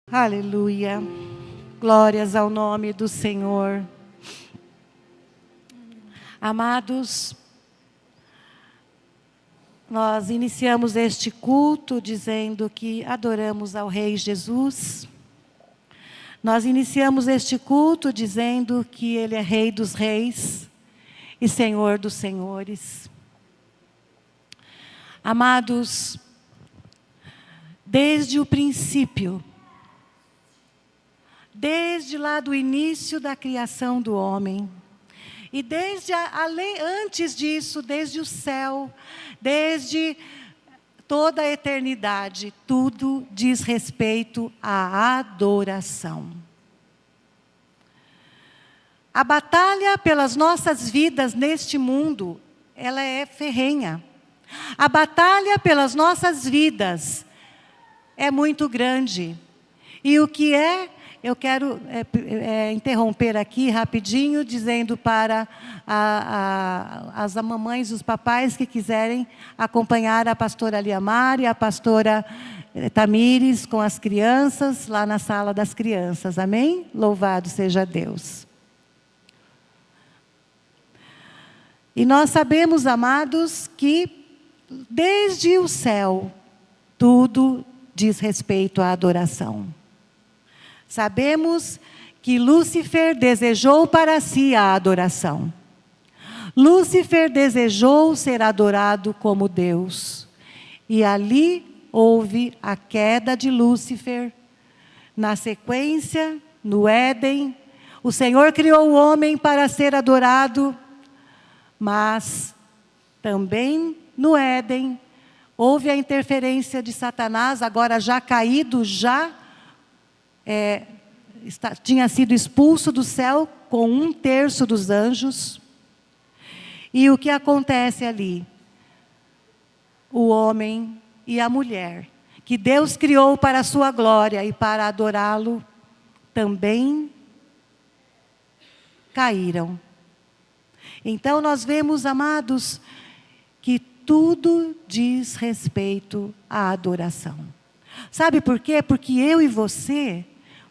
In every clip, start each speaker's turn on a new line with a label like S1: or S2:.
S1: Aleluia. Glórias ao nome do Senhor. Amados, nós iniciamos este culto dizendo que adoramos ao Rei Jesus. Nós iniciamos este culto dizendo que Ele é Rei dos Reis e Senhor dos Senhores. Amados, desde o princípio, desde lá do início da criação do homem, e desde antes disso, desde o céu, desde toda a eternidade, tudo diz respeito à adoração. A batalha pelas nossas vidas neste mundo, ela é ferrenha. A batalha pelas nossas vidas é muito grande. E o que é? Eu quero interromper aqui rapidinho, dizendo para as mamães e os papais que quiserem acompanhar a pastora Liamar e a pastora Tamires com as crianças, lá na sala das crianças. Amém? Louvado seja Deus. E nós sabemos, amados, que desde o céu, tudo diz respeito à adoração. Sabemos que Lúcifer desejou para si a adoração. Lúcifer desejou ser adorado como Deus. E ali houve a queda de Lúcifer. Na sequência, no Éden, o Senhor criou o homem para ser adorado, mas também no Éden houve a interferência de Satanás, agora já caído, tinha sido expulso do céu com 1/3 dos anjos. E o que acontece ali? O homem e a mulher, que Deus criou para a sua glória e para adorá-lo, também caíram. Então nós vemos, amados, que tudo diz respeito à adoração. Sabe por quê? Porque eu e você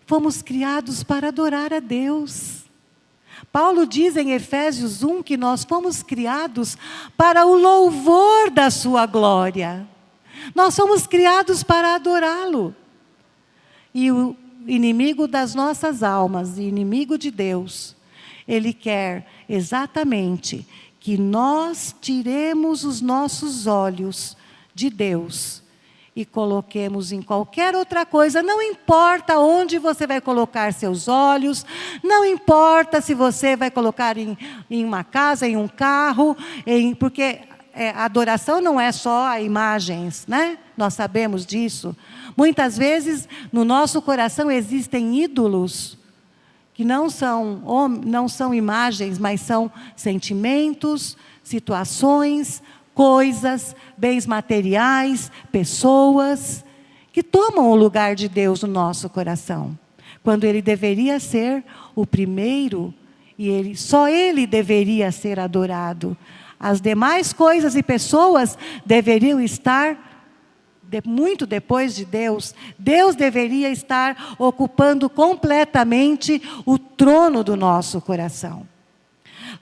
S1: fomos criados para adorar a Deus. Paulo diz em Efésios 1 que nós fomos criados para o louvor da sua glória. Nós fomos criados para adorá-lo. E o inimigo das nossas almas, inimigo de Deus, ele quer exatamente que nós tiremos os nossos olhos de Deus e coloquemos em qualquer outra coisa. Não importa onde você vai colocar seus olhos, não importa se você vai colocar em uma casa, em um carro, porque a adoração não é só a imagens, né? Nós sabemos disso. Muitas vezes no nosso coração existem ídolos que não são imagens, mas são sentimentos, situações, coisas, bens materiais, pessoas, que tomam o lugar de Deus no nosso coração. Quando Ele deveria ser o primeiro, e só Ele deveria ser adorado. As demais coisas e pessoas deveriam estar muito depois de Deus. Deus deveria estar ocupando completamente o trono do nosso coração.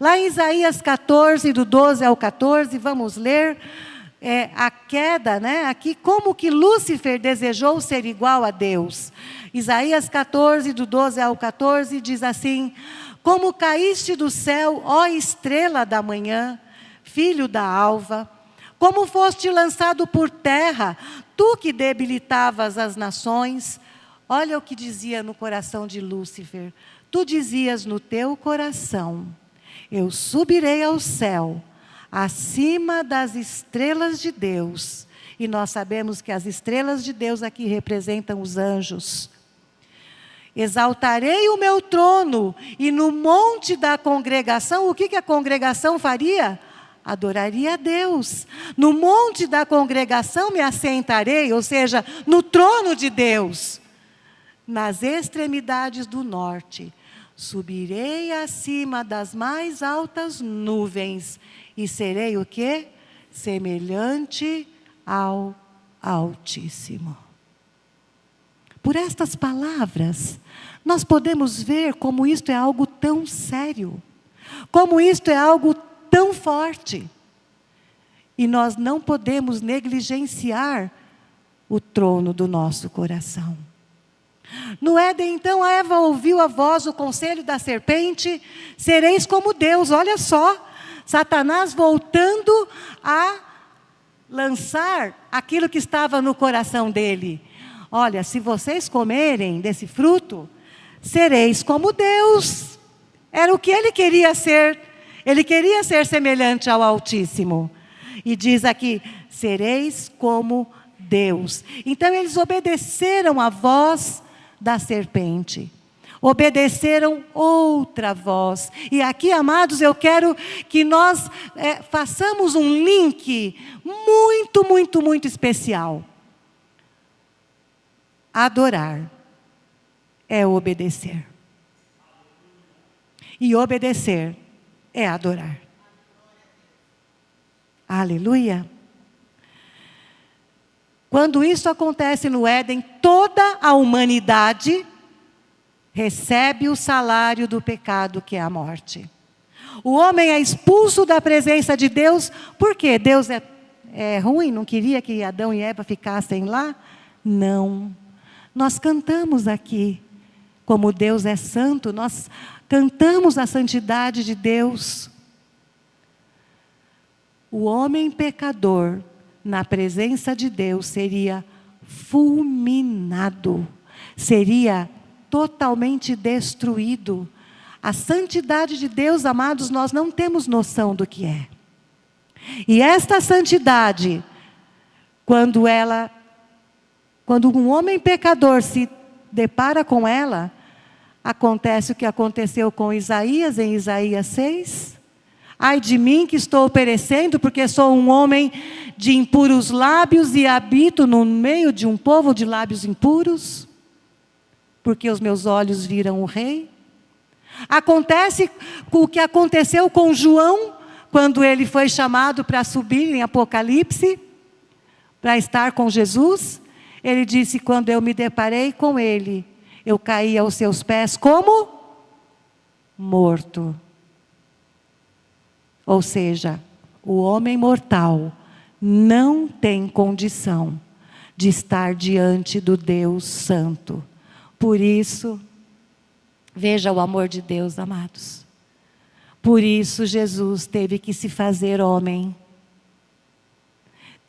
S1: Lá em Isaías 14, do 12 ao 14, vamos ler a queda, né? Aqui, como que Lúcifer desejou ser igual a Deus. Isaías 14, do 12 ao 14, diz assim: como caíste do céu, ó estrela da manhã, filho da alva, como foste lançado por terra, tu que debilitavas as nações. Olha o que dizia no coração de Lúcifer. Tu dizias no teu coração: eu subirei ao céu, acima das estrelas de Deus. E nós sabemos que as estrelas de Deus aqui representam os anjos. Exaltarei o meu trono, e no monte da congregação, o que a congregação faria? Adoraria a Deus. No monte da congregação me assentarei, ou seja, no trono de Deus. Nas extremidades do norte, subirei acima das mais altas nuvens, e serei o quê? Semelhante ao Altíssimo. por estas palavras, nós podemos ver como isto é algo tão sério, como isto é algo tão forte. E nós não podemos negligenciar o trono do nosso coração. No Éden, então, a Eva ouviu a voz, o conselho da serpente, sereis como Deus. Olha só, Satanás voltando a lançar aquilo que estava no coração dele. Olha, se vocês comerem desse fruto, sereis como Deus. Era o que ele queria ser. Ele queria ser semelhante ao Altíssimo. E diz aqui, sereis como Deus. Então eles obedeceram à voz da serpente. Obedeceram outra voz. E aqui, amados, eu quero que nós façamos um link muito, muito, muito especial. Adorar é obedecer. E obedecer é adorar. Aleluia. Quando isso acontece no Éden, toda a humanidade recebe o salário do pecado, que é a morte. O homem é expulso da presença de Deus, porque Deus é ruim, não queria que Adão e Eva ficassem lá? Não. Nós cantamos aqui, como Deus é santo, nós cantamos a santidade de Deus. O homem pecador, na presença de Deus, seria fulminado, seria totalmente destruído. A santidade de Deus, amados, nós não temos noção do que é. E esta santidade, quando um homem pecador se depara com ela, acontece o que aconteceu com Isaías, em Isaías 6. Ai de mim que estou perecendo, porque sou um homem de impuros lábios e habito no meio de um povo de lábios impuros, porque os meus olhos viram o Rei. Acontece o que aconteceu com João, quando ele foi chamado para subir em Apocalipse, para estar com Jesus. Ele disse, quando eu me deparei com ele, eu caí aos seus pés como morto. Ou seja, o homem mortal não tem condição de estar diante do Deus Santo. Por isso, veja o amor de Deus, amados. Por isso Jesus teve que se fazer homem.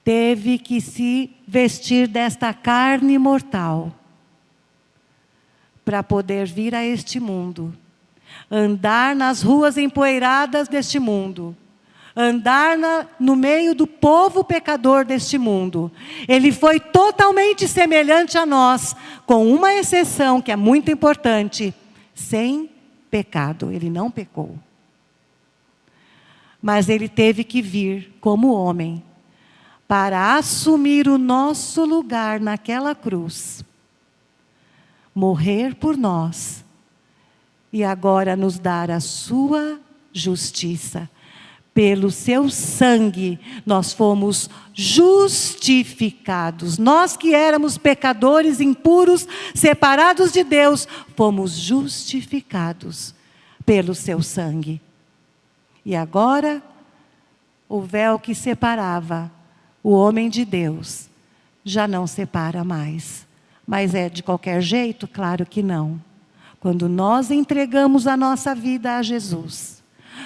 S1: Teve que se vestir desta carne mortal, para poder vir a este mundo, andar nas ruas empoeiradas deste mundo, andar no meio do povo pecador deste mundo. Ele foi totalmente semelhante a nós, com uma exceção que é muito importante, sem pecado. Ele não pecou. Mas ele teve que vir como homem, para assumir o nosso lugar naquela cruz, morrer por nós, e agora nos dar a sua justiça. Pelo seu sangue, nós fomos justificados. Nós que éramos pecadores, impuros, separados de Deus, fomos justificados pelo seu sangue. E agora, o véu que separava o homem de Deus, já não separa mais. Mas é de qualquer jeito? Claro que não. Quando nós entregamos a nossa vida a Jesus,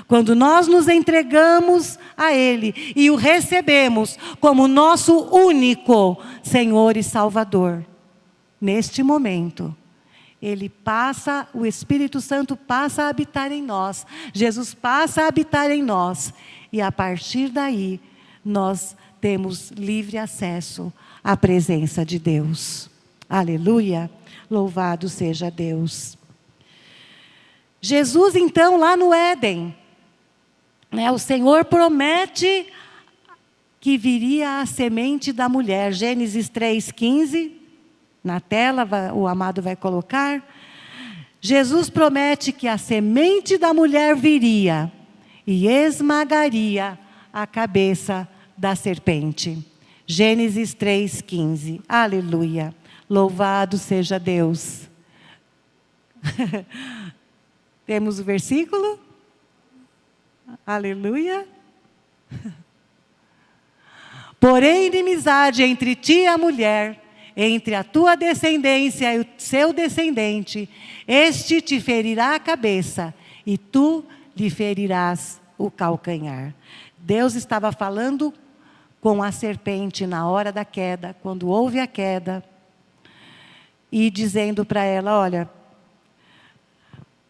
S1: quando nós nos entregamos a Ele e o recebemos como nosso único Senhor e Salvador, neste momento, o Espírito Santo passa a habitar em nós, Jesus passa a habitar em nós, e a partir daí, nós temos livre acesso à presença de Deus. Aleluia, louvado seja Deus. Jesus, então, lá no Éden, o Senhor promete que viria a semente da mulher. Gênesis 3,15, na tela, o amado vai colocar. Jesus promete que a semente da mulher viria e esmagaria a cabeça da serpente. Gênesis 3,15. Aleluia. Louvado seja Deus. Temos o versículo? Aleluia. Porém, inimizade entre ti e a mulher, entre a tua descendência e o seu descendente, este te ferirá a cabeça, e tu lhe ferirás o calcanhar. Deus estava falando com a serpente na hora da queda, quando houve a queda, e dizendo para ela, olha,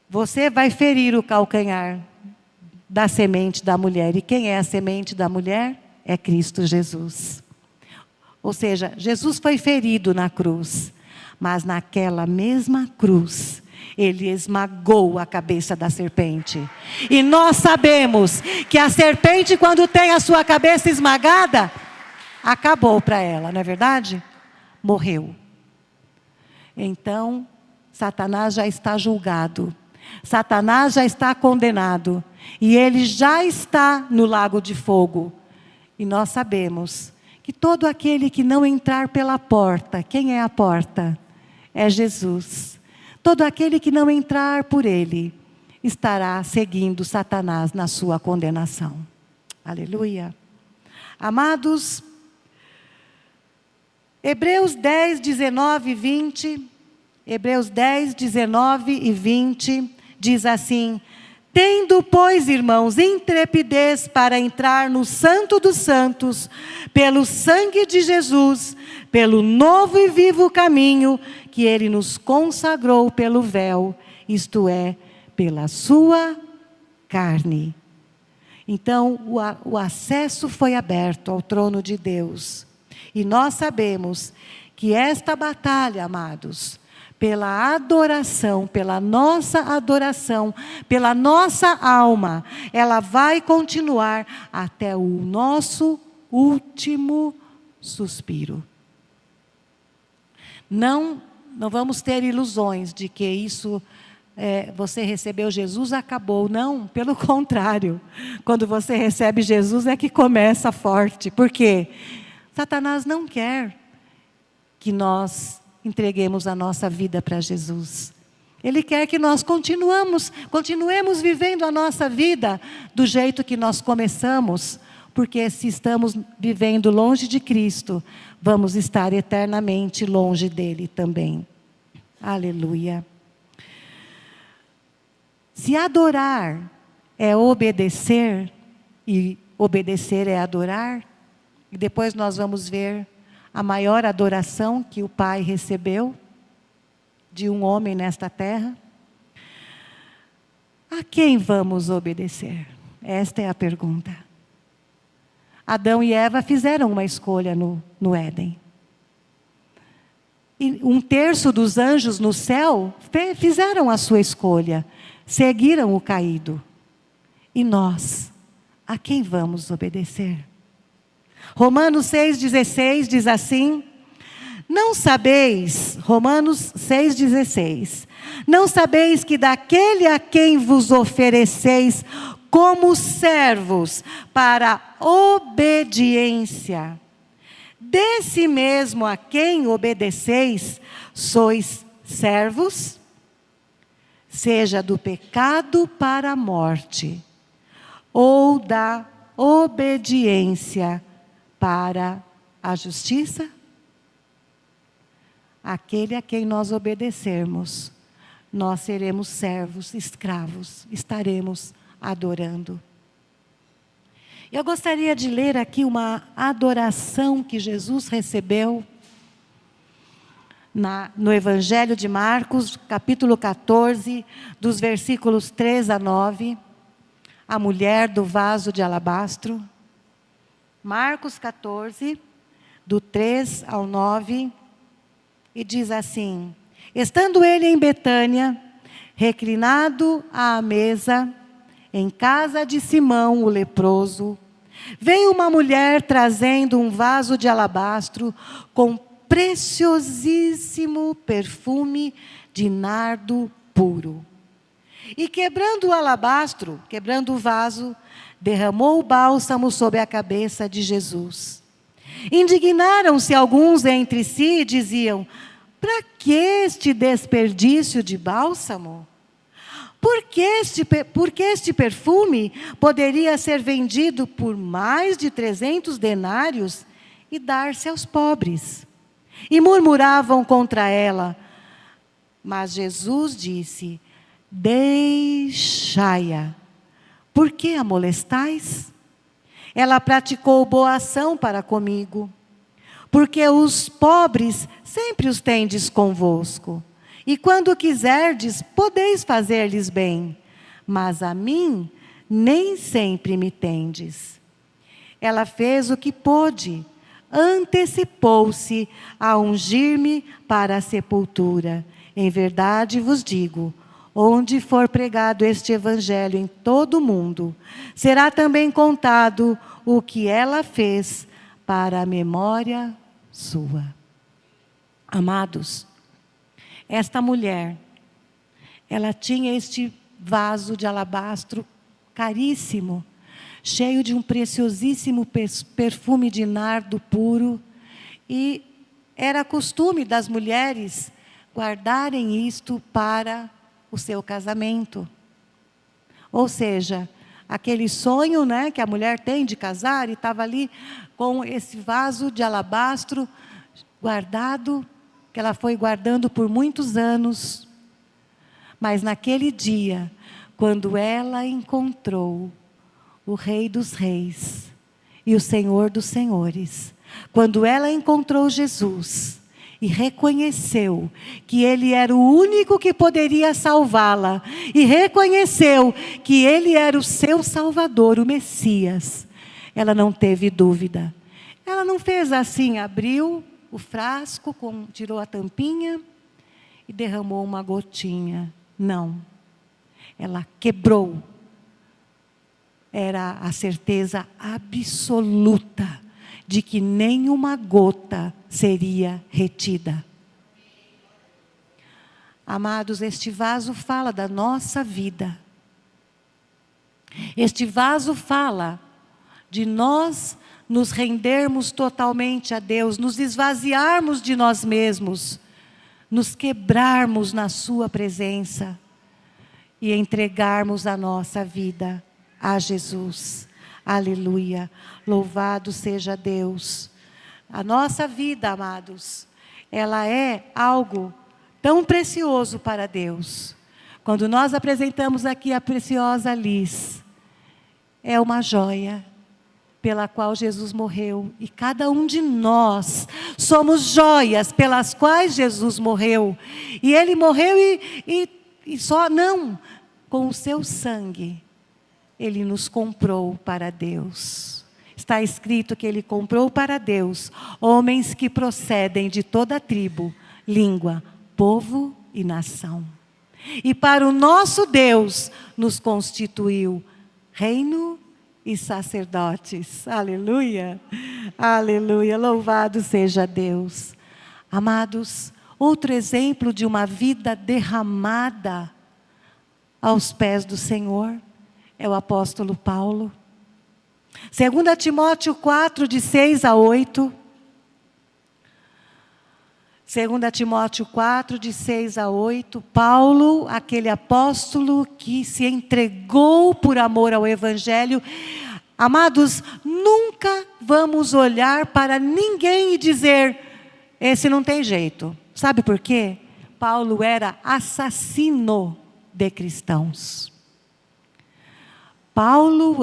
S1: você vai ferir o calcanhar da semente da mulher. E quem é a semente da mulher? É Cristo Jesus. Ou seja, Jesus foi ferido na cruz, mas naquela mesma cruz, Ele esmagou a cabeça da serpente. E nós sabemos que a serpente, quando tem a sua cabeça esmagada, acabou para ela, não é verdade? Morreu. Então, Satanás já está julgado. Satanás já está condenado. E ele já está no lago de fogo. E nós sabemos que todo aquele que não entrar pela porta, quem é a porta? É Jesus. Todo aquele que não entrar por ele, estará seguindo Satanás na sua condenação. Aleluia. Amados, Hebreus 10, 19 e 20, Hebreus 10, 19 e 20, diz assim: tendo, pois, irmãos, intrepidez para entrar no Santo dos Santos, pelo sangue de Jesus, pelo novo e vivo caminho que Ele nos consagrou pelo véu, isto é, pela sua carne. Então, o acesso foi aberto ao trono de Deus. E nós sabemos que esta batalha, amados, pela adoração, pela nossa alma, ela vai continuar até o nosso último suspiro. Não vamos ter ilusões de que isso, você recebeu Jesus, acabou. Não, pelo contrário. Quando você recebe Jesus é que começa forte. Por quê? Satanás não quer que nós entreguemos a nossa vida para Jesus. Ele quer que nós continuemos vivendo a nossa vida do jeito que nós começamos, porque se estamos vivendo longe de Cristo, vamos estar eternamente longe dele também. Aleluia. Se adorar é obedecer, e obedecer é adorar, e depois nós vamos ver a maior adoração que o Pai recebeu de um homem nesta terra. A quem vamos obedecer? Esta é a pergunta. Adão e Eva fizeram uma escolha no Éden. E 1/3 dos anjos no céu fizeram a sua escolha, seguiram o caído. E nós, a quem vamos obedecer? Romanos 6,16 diz assim: não sabeis, Romanos 6,16, não sabeis que daquele a quem vos ofereceis como servos para obediência, desse mesmo a quem obedeceis, sois servos, seja do pecado para a morte, ou da obediência para a justiça? Aquele a quem nós obedecermos, nós seremos servos, escravos, estaremos adorando. Eu gostaria de ler aqui uma adoração que Jesus recebeu no Evangelho de Marcos, capítulo 14, dos versículos 3 a 9, a mulher do vaso de alabastro. Marcos 14, do 3 ao 9, e diz assim: estando ele em Betânia, reclinado à mesa, em casa de Simão o leproso, veio uma mulher trazendo um vaso de alabastro com preciosíssimo perfume de nardo puro. E quebrando o alabastro, quebrando o vaso, derramou o bálsamo sobre a cabeça de Jesus. Indignaram-se alguns entre si e diziam: Para que este desperdício de bálsamo? Porque este perfume poderia ser vendido por mais de 300 denários e dar-se aos pobres. E murmuravam contra ela. Mas Jesus disse: deixai-a. Por que a molestais? Ela praticou boa ação para comigo. Porque os pobres sempre os tendes convosco. E quando quiserdes, podeis fazer-lhes bem. Mas a mim, nem sempre me tendes. Ela fez o que pôde. Antecipou-se a ungir-me para a sepultura. Em verdade vos digo, onde for pregado este evangelho em todo o mundo, será também contado o que ela fez para a memória sua. Amados, esta mulher, ela tinha este vaso de alabastro caríssimo, cheio de um preciosíssimo perfume de nardo puro, e era costume das mulheres guardarem isto para o seu casamento. Ou seja, aquele sonho, né, que a mulher tem de casar, e estava ali com esse vaso de alabastro guardado, que ela foi guardando por muitos anos. Mas naquele dia, quando ela encontrou o Rei dos Reis e o Senhor dos Senhores, quando ela encontrou Jesus e reconheceu que Ele era o único que poderia salvá-la, e reconheceu que Ele era o seu Salvador, o Messias, ela não teve dúvida. Ela não fez assim, abriu o frasco, tirou a tampinha e derramou uma gotinha. Não. Ela quebrou. Era a certeza absoluta de que nenhuma gota seria retida. Amados, este vaso fala da nossa vida. Este vaso fala de nós nos rendermos totalmente a Deus, nos esvaziarmos de nós mesmos, nos quebrarmos na sua presença e entregarmos a nossa vida a Jesus. Aleluia, louvado seja Deus. A nossa vida, amados, ela é algo tão precioso para Deus. Quando nós apresentamos aqui a preciosa Liz, é uma joia pela qual Jesus morreu, e cada um de nós somos joias pelas quais Jesus morreu, e Ele morreu e só não, com o seu sangue, Ele nos comprou para Deus. Está escrito que Ele comprou para Deus homens que procedem de toda tribo, língua, povo e nação. E para o nosso Deus nos constituiu reino e sacerdotes. Aleluia, aleluia, louvado seja Deus. Amados, outro exemplo de uma vida derramada aos pés do Senhor é o apóstolo Paulo. 2 Timóteo 4, de 6 a 8. 2 Timóteo 4, de 6 a 8, Paulo, aquele apóstolo que se entregou por amor ao Evangelho. Amados, nunca vamos olhar para ninguém e dizer, esse não tem jeito. Sabe por quê? Paulo era assassino de cristãos. Paulo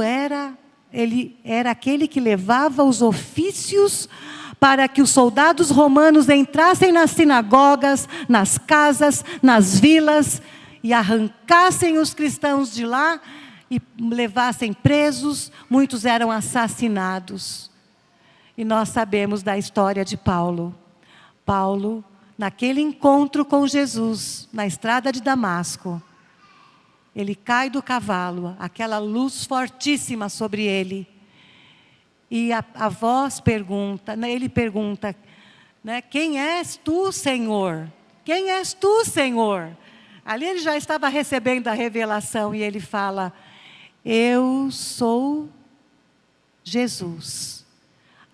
S1: ele era aquele que levava os ofícios para que os soldados romanos entrassem nas sinagogas, nas casas, nas vilas, e arrancassem os cristãos de lá e levassem presos. Muitos eram assassinados. E nós sabemos da história de Paulo. Paulo, naquele encontro com Jesus, na estrada de Damasco, ele cai do cavalo, aquela luz fortíssima sobre ele. E a voz pergunta, ele pergunta, né, quem és tu, Senhor? Quem és tu, Senhor? Ali ele já estava recebendo a revelação e ele fala, eu sou Jesus,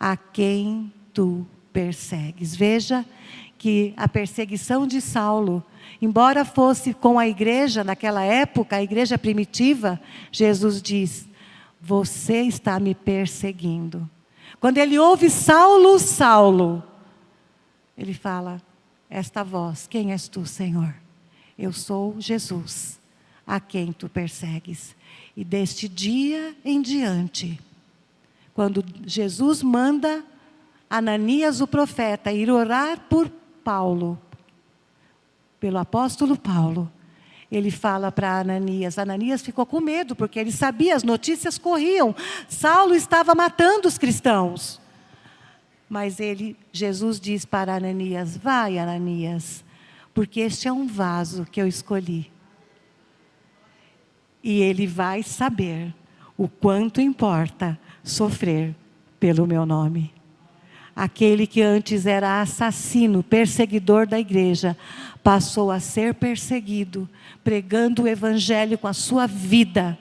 S1: a quem tu persegues. Veja que a perseguição de Saulo, embora fosse com a igreja naquela época, a igreja primitiva, Jesus diz: você está me perseguindo. Quando ele ouve Saulo, Saulo, ele fala: esta voz, quem és tu, Senhor? Eu sou Jesus, a quem tu persegues. E deste dia em diante, quando Jesus manda Ananias o profeta ir orar por Paulo, pelo apóstolo Paulo, ele fala para Ananias. Ananias ficou com medo, porque ele sabia, as notícias corriam. Saulo estava matando os cristãos. Mas Jesus diz para Ananias: vai, Ananias, porque este é um vaso que eu escolhi. E ele vai saber o quanto importa sofrer pelo meu nome. Aquele que antes era assassino, perseguidor da igreja, passou a ser perseguido, pregando o evangelho com a sua vida.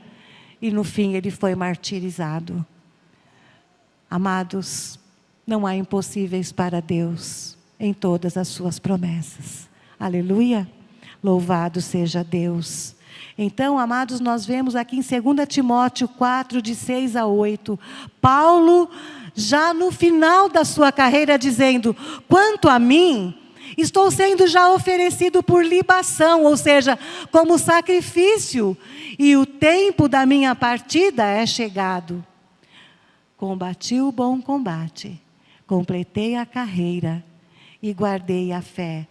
S1: E no fim ele foi martirizado. Amados, não há impossíveis para Deus em todas as suas promessas. Aleluia! Louvado seja Deus. Então, amados, nós vemos aqui em 2 Timóteo 4, de 6 a 8, Paulo, já no final da sua carreira, dizendo: quanto a mim, estou sendo já oferecido por libação, ou seja, como sacrifício, e o tempo da minha partida é chegado. Combati o bom combate, completei a carreira e guardei a fé.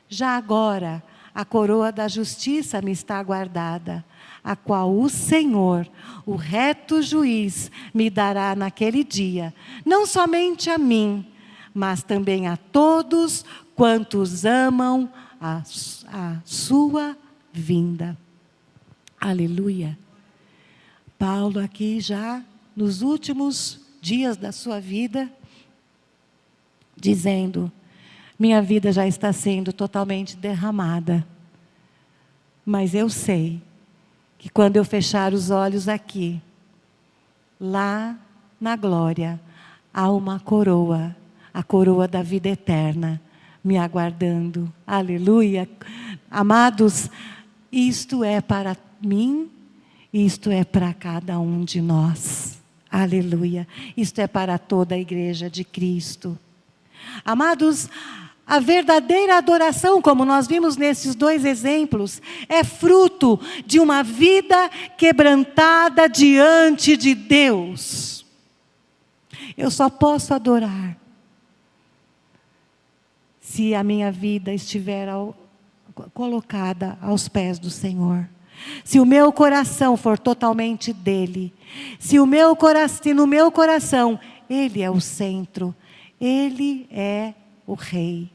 S1: Já agora, a coroa da justiça me está guardada, a qual o Senhor, o reto juiz, me dará naquele dia, não somente a mim, mas também a todos quantos amam a sua vinda. Aleluia. Paulo aqui já nos últimos dias da sua vida, dizendo: minha vida já está sendo totalmente derramada, mas eu sei que quando eu fechar os olhos aqui, lá na glória, há uma coroa, a coroa da vida eterna, me aguardando. Aleluia. Amados, isto é para mim, isto é para cada um de nós. Aleluia. Isto é para toda a igreja de Cristo. Amados, a verdadeira adoração, como nós vimos nesses dois exemplos, é fruto de uma vida quebrantada diante de Deus. Eu só posso adorar se a minha vida estiver colocada aos pés do Senhor. Se o meu coração for totalmente dele. Se no meu coração ele é o centro. Ele é o Rei.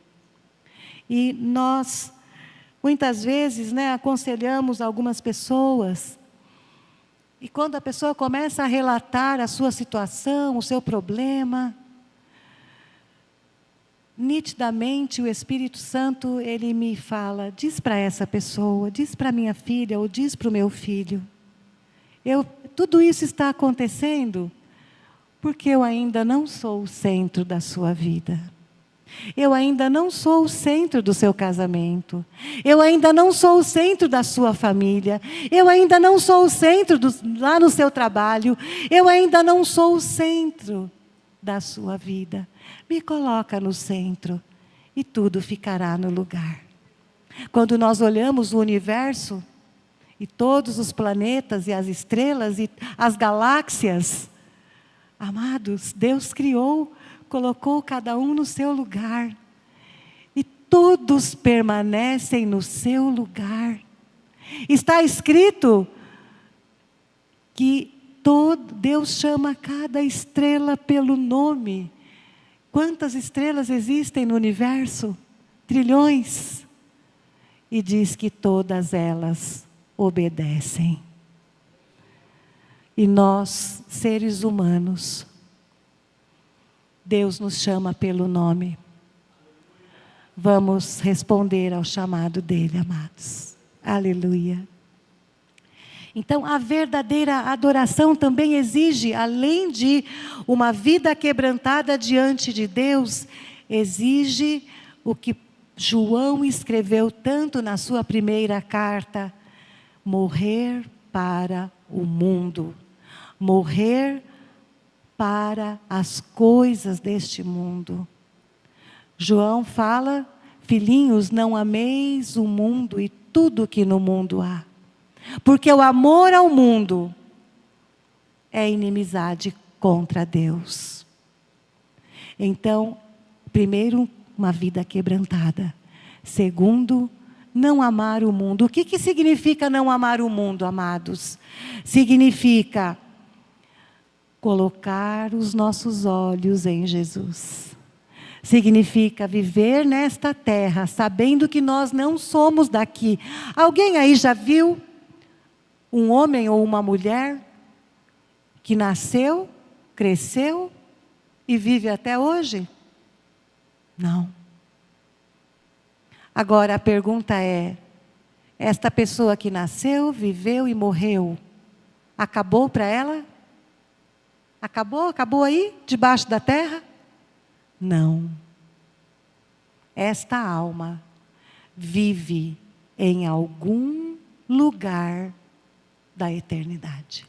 S1: E nós, muitas vezes, aconselhamos algumas pessoas. E quando a pessoa começa a relatar a sua situação, o seu problema, nitidamente o Espírito Santo, ele me fala: diz para essa pessoa, diz para minha filha, ou diz para o meu filho. Tudo isso está acontecendo porque eu ainda não sou o centro da sua vida. Eu ainda não sou o centro do seu casamento. Eu ainda não sou o centro da sua família. Eu ainda não sou o centro lá no seu trabalho. Eu ainda não sou o centro da sua vida. Me coloca no centro e tudo ficará no lugar. Quando nós olhamos o universo e todos os planetas e as estrelas e as galáxias, amados, Deus criou, colocou cada um no seu lugar. E todos permanecem no seu lugar. Está escrito que Deus chama cada estrela pelo nome. Quantas estrelas existem no universo? Trilhões. E diz que todas elas obedecem. E nós, seres humanos, Deus nos chama pelo nome. Vamos responder ao chamado dele, amados. Aleluia. Então, a verdadeira adoração também exige, além de uma vida quebrantada diante de Deus, exige o que João escreveu tanto na sua primeira carta: morrer para o mundo, morrer para as coisas deste mundo. João fala: filhinhos, não ameis o mundo e tudo que no mundo há, porque o amor ao mundo é inimizade contra Deus. Então, primeiro, uma vida quebrantada. Segundo, não amar o mundo. O que significa não amar o mundo, amados? Significa colocar os nossos olhos em Jesus. Significa viver nesta terra, sabendo que nós não somos daqui. Alguém aí já viu um homem ou uma mulher que nasceu, cresceu e vive até hoje? Não. Agora a pergunta é: esta pessoa que nasceu, viveu e morreu, acabou para ela? Acabou aí, debaixo da terra? Não. Esta alma vive em algum lugar da eternidade.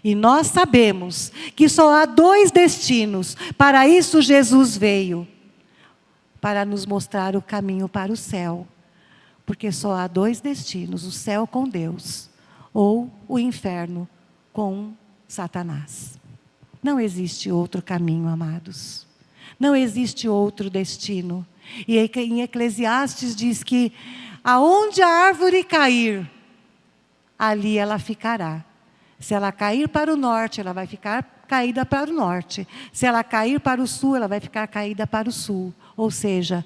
S1: E nós sabemos que só há 2 destinos. Para isso Jesus veio, para nos mostrar o caminho para o céu. Porque só há 2 destinos: o céu com Deus, ou o inferno com Satanás. Não existe outro caminho, amados. Não existe outro destino. E em Eclesiastes diz que aonde a árvore cair, ali ela ficará. Se ela cair para o norte, ela vai ficar caída para o norte. Se ela cair para o sul, ela vai ficar caída para o sul. Ou seja,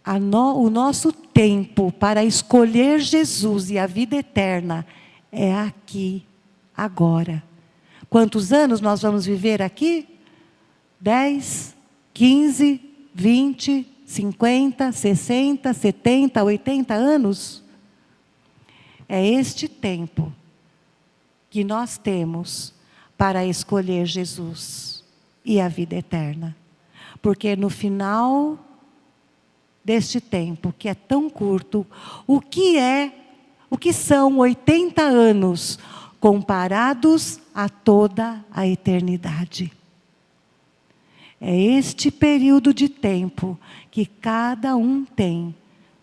S1: o nosso tempo para escolher Jesus e a vida eterna é aqui, agora. Quantos anos nós vamos viver aqui? 10, 15, 20, 50, 60, 70, 80 anos? É este tempo que nós temos para escolher Jesus e a vida eterna. Porque no final deste tempo, que é tão curto, o que são 80 anos comparados a toda a eternidade? É este período de tempo que cada um tem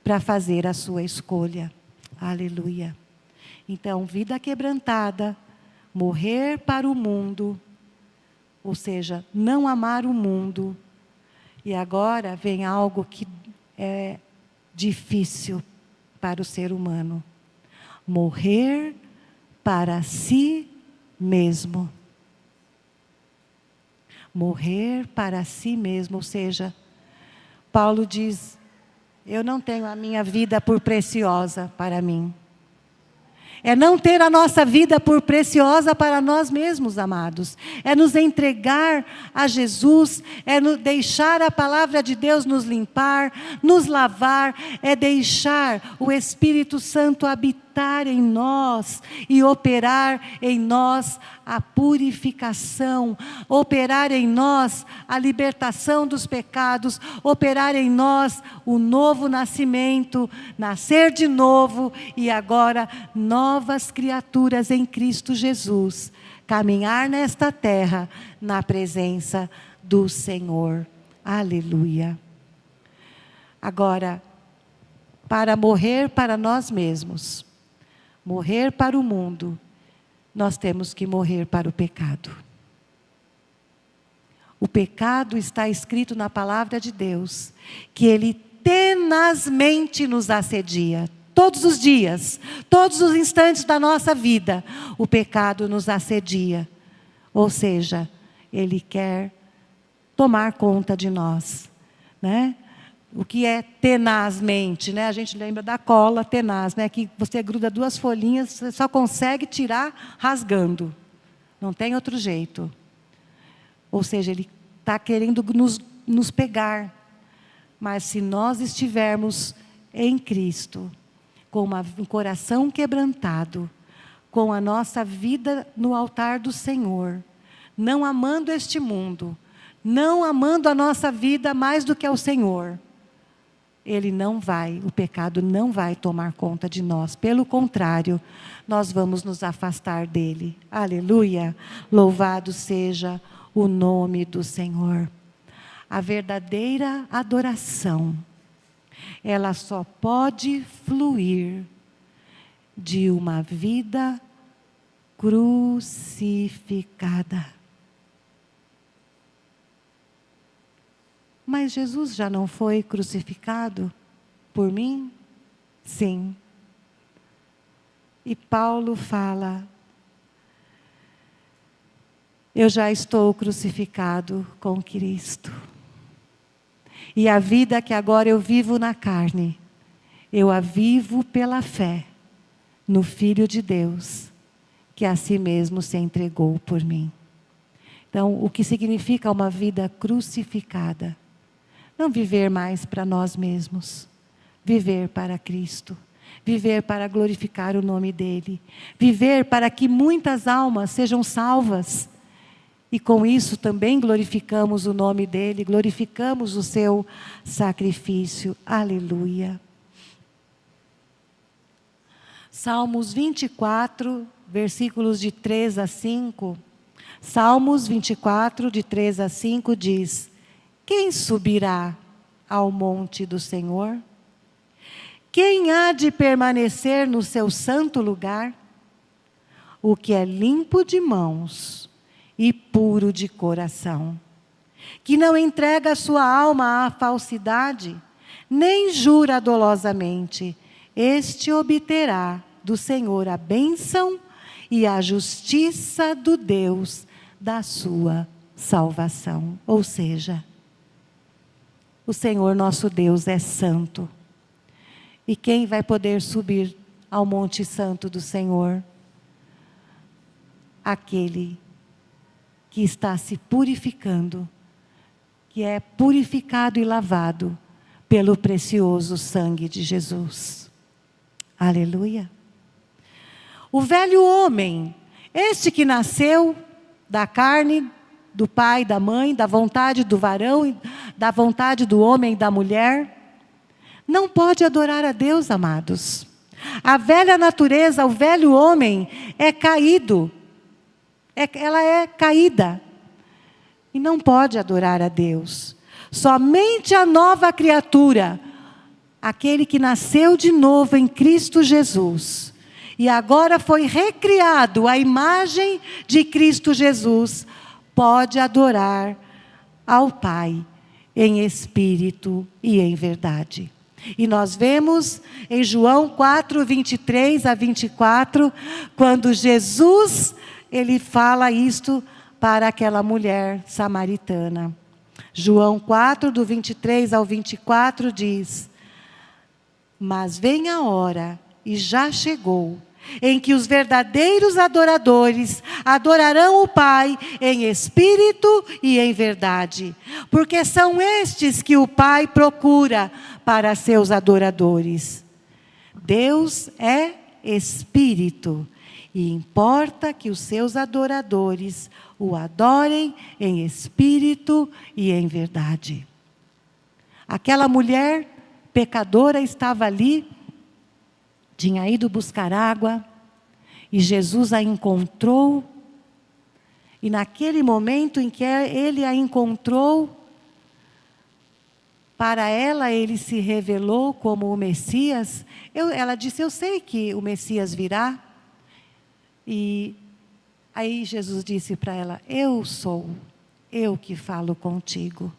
S1: para fazer a sua escolha. Aleluia. Então, vida quebrantada, morrer para o mundo, ou seja, não amar o mundo. E agora vem algo que é difícil para o ser humano: morrer para si mesmo. Morrer para si mesmo, ou seja, Paulo diz: eu não tenho a minha vida por preciosa para mim. É não ter a nossa vida por preciosa para nós mesmos, amados. É nos entregar a Jesus, é deixar a palavra de Deus nos limpar, nos lavar, é deixar o Espírito Santo habitar em nós e operar em nós a purificação, operar em nós a libertação dos pecados, operar em nós o novo nascimento, nascer de novo e agora novas criaturas em Cristo Jesus, caminhar nesta terra na presença do Senhor. Aleluia. Agora, para morrer para nós mesmos, morrer para o mundo, nós temos que morrer para o pecado. O pecado está escrito na palavra de Deus, que ele tenazmente nos assedia. Todos os dias, todos os instantes da nossa vida, o pecado nos assedia. Ou seja, ele quer tomar conta de nós, né? O que é tenazmente, né? A gente lembra da cola tenaz, né? Que você gruda 2 folhinhas, você só consegue tirar rasgando. Não tem outro jeito. Ou seja, ele está querendo nos pegar. Mas se nós estivermos em Cristo, com um coração quebrantado, com a nossa vida no altar do Senhor, não amando este mundo, não amando a nossa vida mais do que ao Senhor, o pecado não vai tomar conta de nós. Pelo contrário, nós vamos nos afastar dele. Aleluia! Louvado seja o nome do Senhor. A verdadeira adoração, ela só pode fluir de uma vida crucificada. Mas Jesus já não foi crucificado por mim? Sim. E Paulo fala: eu já estou crucificado com Cristo. E a vida que agora eu vivo na carne, eu a vivo pela fé no Filho de Deus, que a si mesmo se entregou por mim. Então, o que significa uma vida crucificada? Não viver mais para nós mesmos, viver para Cristo, viver para glorificar o nome dEle, viver para que muitas almas sejam salvas, e com isso também glorificamos o nome dEle, glorificamos o seu sacrifício. Aleluia. Salmos 24, versículos de 3 a 5. Salmos 24, de 3 a 5 diz: quem subirá ao monte do Senhor? Quem há de permanecer no seu santo lugar? O que é limpo de mãos e puro de coração, que não entrega a sua alma à falsidade, nem jura dolosamente, este obterá do Senhor a bênção e a justiça do Deus da sua salvação. Ou seja, o Senhor nosso Deus é santo. E quem vai poder subir ao monte santo do Senhor? Aquele que está se purificando, que é purificado e lavado pelo precioso sangue de Jesus. Aleluia. O velho homem, este que nasceu da carne, do pai, da mãe, da vontade do varão, da vontade do homem e da mulher, não pode adorar a Deus, amados. A velha natureza, o velho homem é caído. Ela é caída e não pode adorar a Deus. Somente a nova criatura, aquele que nasceu de novo em Cristo Jesus e agora foi recriado à imagem de Cristo Jesus, pode adorar ao Pai em espírito e em verdade. E nós vemos em João 4, 23 a 24, quando Jesus, ele fala isto para aquela mulher samaritana. João 4, do 23 ao 24 diz: mas vem a hora, e já chegou, em que os verdadeiros adoradores adorarão o Pai em espírito e em verdade, porque são estes que o Pai procura para seus adoradores. Deus é espírito, e importa que os seus adoradores o adorem em espírito e em verdade. Aquela mulher pecadora estava ali, tinha ido buscar água, e Jesus a encontrou, e naquele momento em que ele a encontrou, para ela ele se revelou como o Messias. Ela disse: eu sei que o Messias virá. E aí Jesus disse para ela: eu sou, eu que falo contigo.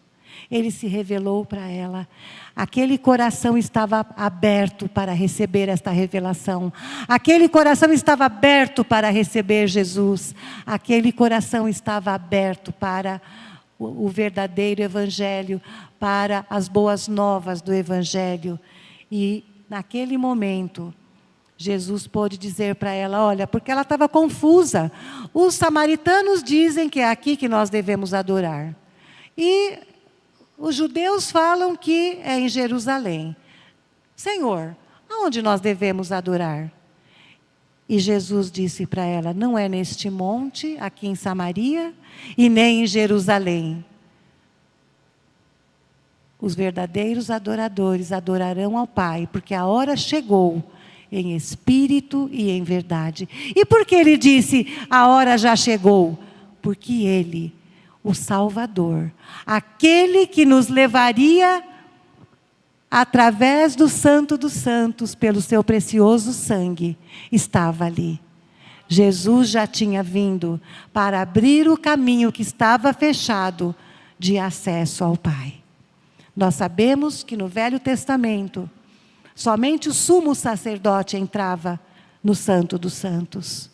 S1: Ele se revelou para ela. Aquele coração estava aberto para receber esta revelação. Aquele coração estava aberto para receber Jesus. Aquele coração estava aberto para o verdadeiro evangelho, para as boas novas do evangelho. E naquele momento, Jesus pôde dizer para ela: olha, porque ela estava confusa. Os samaritanos dizem que é aqui que nós devemos adorar. E os judeus falam que é em Jerusalém. Senhor, aonde nós devemos adorar? E Jesus disse para ela: não é neste monte, aqui em Samaria, e nem em Jerusalém. Os verdadeiros adoradores adorarão ao Pai, porque a hora chegou, em espírito e em verdade. E por que ele disse, a hora já chegou? Porque ele, o Salvador, aquele que nos levaria através do Santo dos Santos, pelo seu precioso sangue, estava ali. Jesus já tinha vindo para abrir o caminho que estava fechado de acesso ao Pai. Nós sabemos que no Velho Testamento, somente o sumo sacerdote entrava no Santo dos Santos.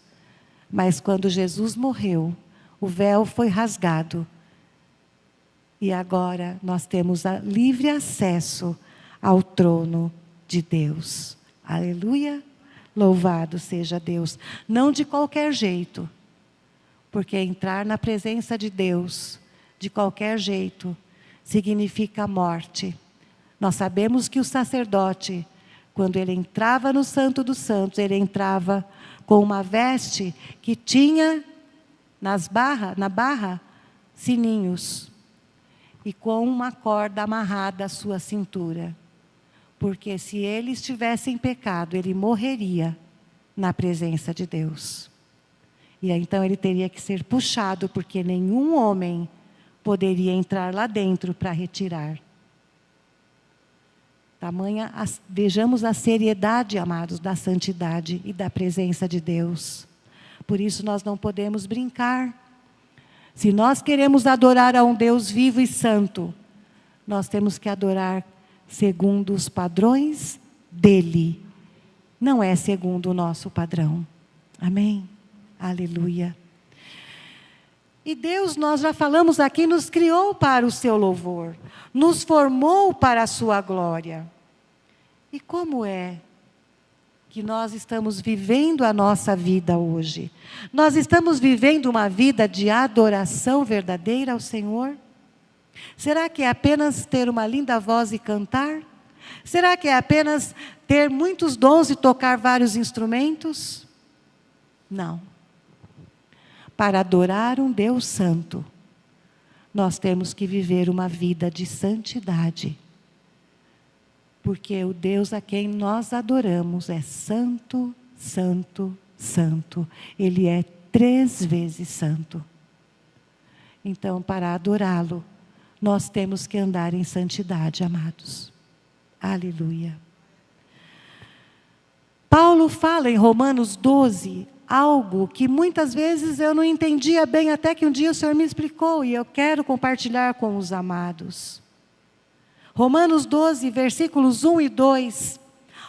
S1: Mas quando Jesus morreu, o véu foi rasgado. E agora nós temos livre acesso ao trono de Deus. Aleluia! Louvado seja Deus. Não de qualquer jeito, porque entrar na presença de Deus, de qualquer jeito, significa morte. Nós sabemos que o sacerdote, quando ele entrava no Santo dos Santos, ele entrava com uma veste que tinha na barra, sininhos, e com uma corda amarrada à sua cintura. Porque se ele estivesse em pecado, ele morreria na presença de Deus. E então ele teria que ser puxado, porque nenhum homem poderia entrar lá dentro para retirar. Vejamos a seriedade, amados, da santidade e da presença de Deus. Por isso nós não podemos brincar. Se nós queremos adorar a um Deus vivo e santo, nós temos que adorar segundo os padrões dele. Não é segundo o nosso padrão. Amém? Aleluia. E Deus, nós já falamos aqui, nos criou para o seu louvor. Nos formou para a sua glória. E como é que nós estamos vivendo a nossa vida hoje? Nós estamos vivendo uma vida de adoração verdadeira ao Senhor? Será que é apenas ter uma linda voz e cantar? Será que é apenas ter muitos dons e tocar vários instrumentos? Não. Para adorar um Deus santo, nós temos que viver uma vida de santidade. Porque o Deus a quem nós adoramos é santo, santo, santo. Ele é 3 vezes santo. Então, para adorá-lo, nós temos que andar em santidade, amados. Aleluia. Paulo fala em Romanos 12, algo que muitas vezes eu não entendia bem, até que um dia o Senhor me explicou, e eu quero compartilhar com os amados. Romanos 12, versículos 1 e 2.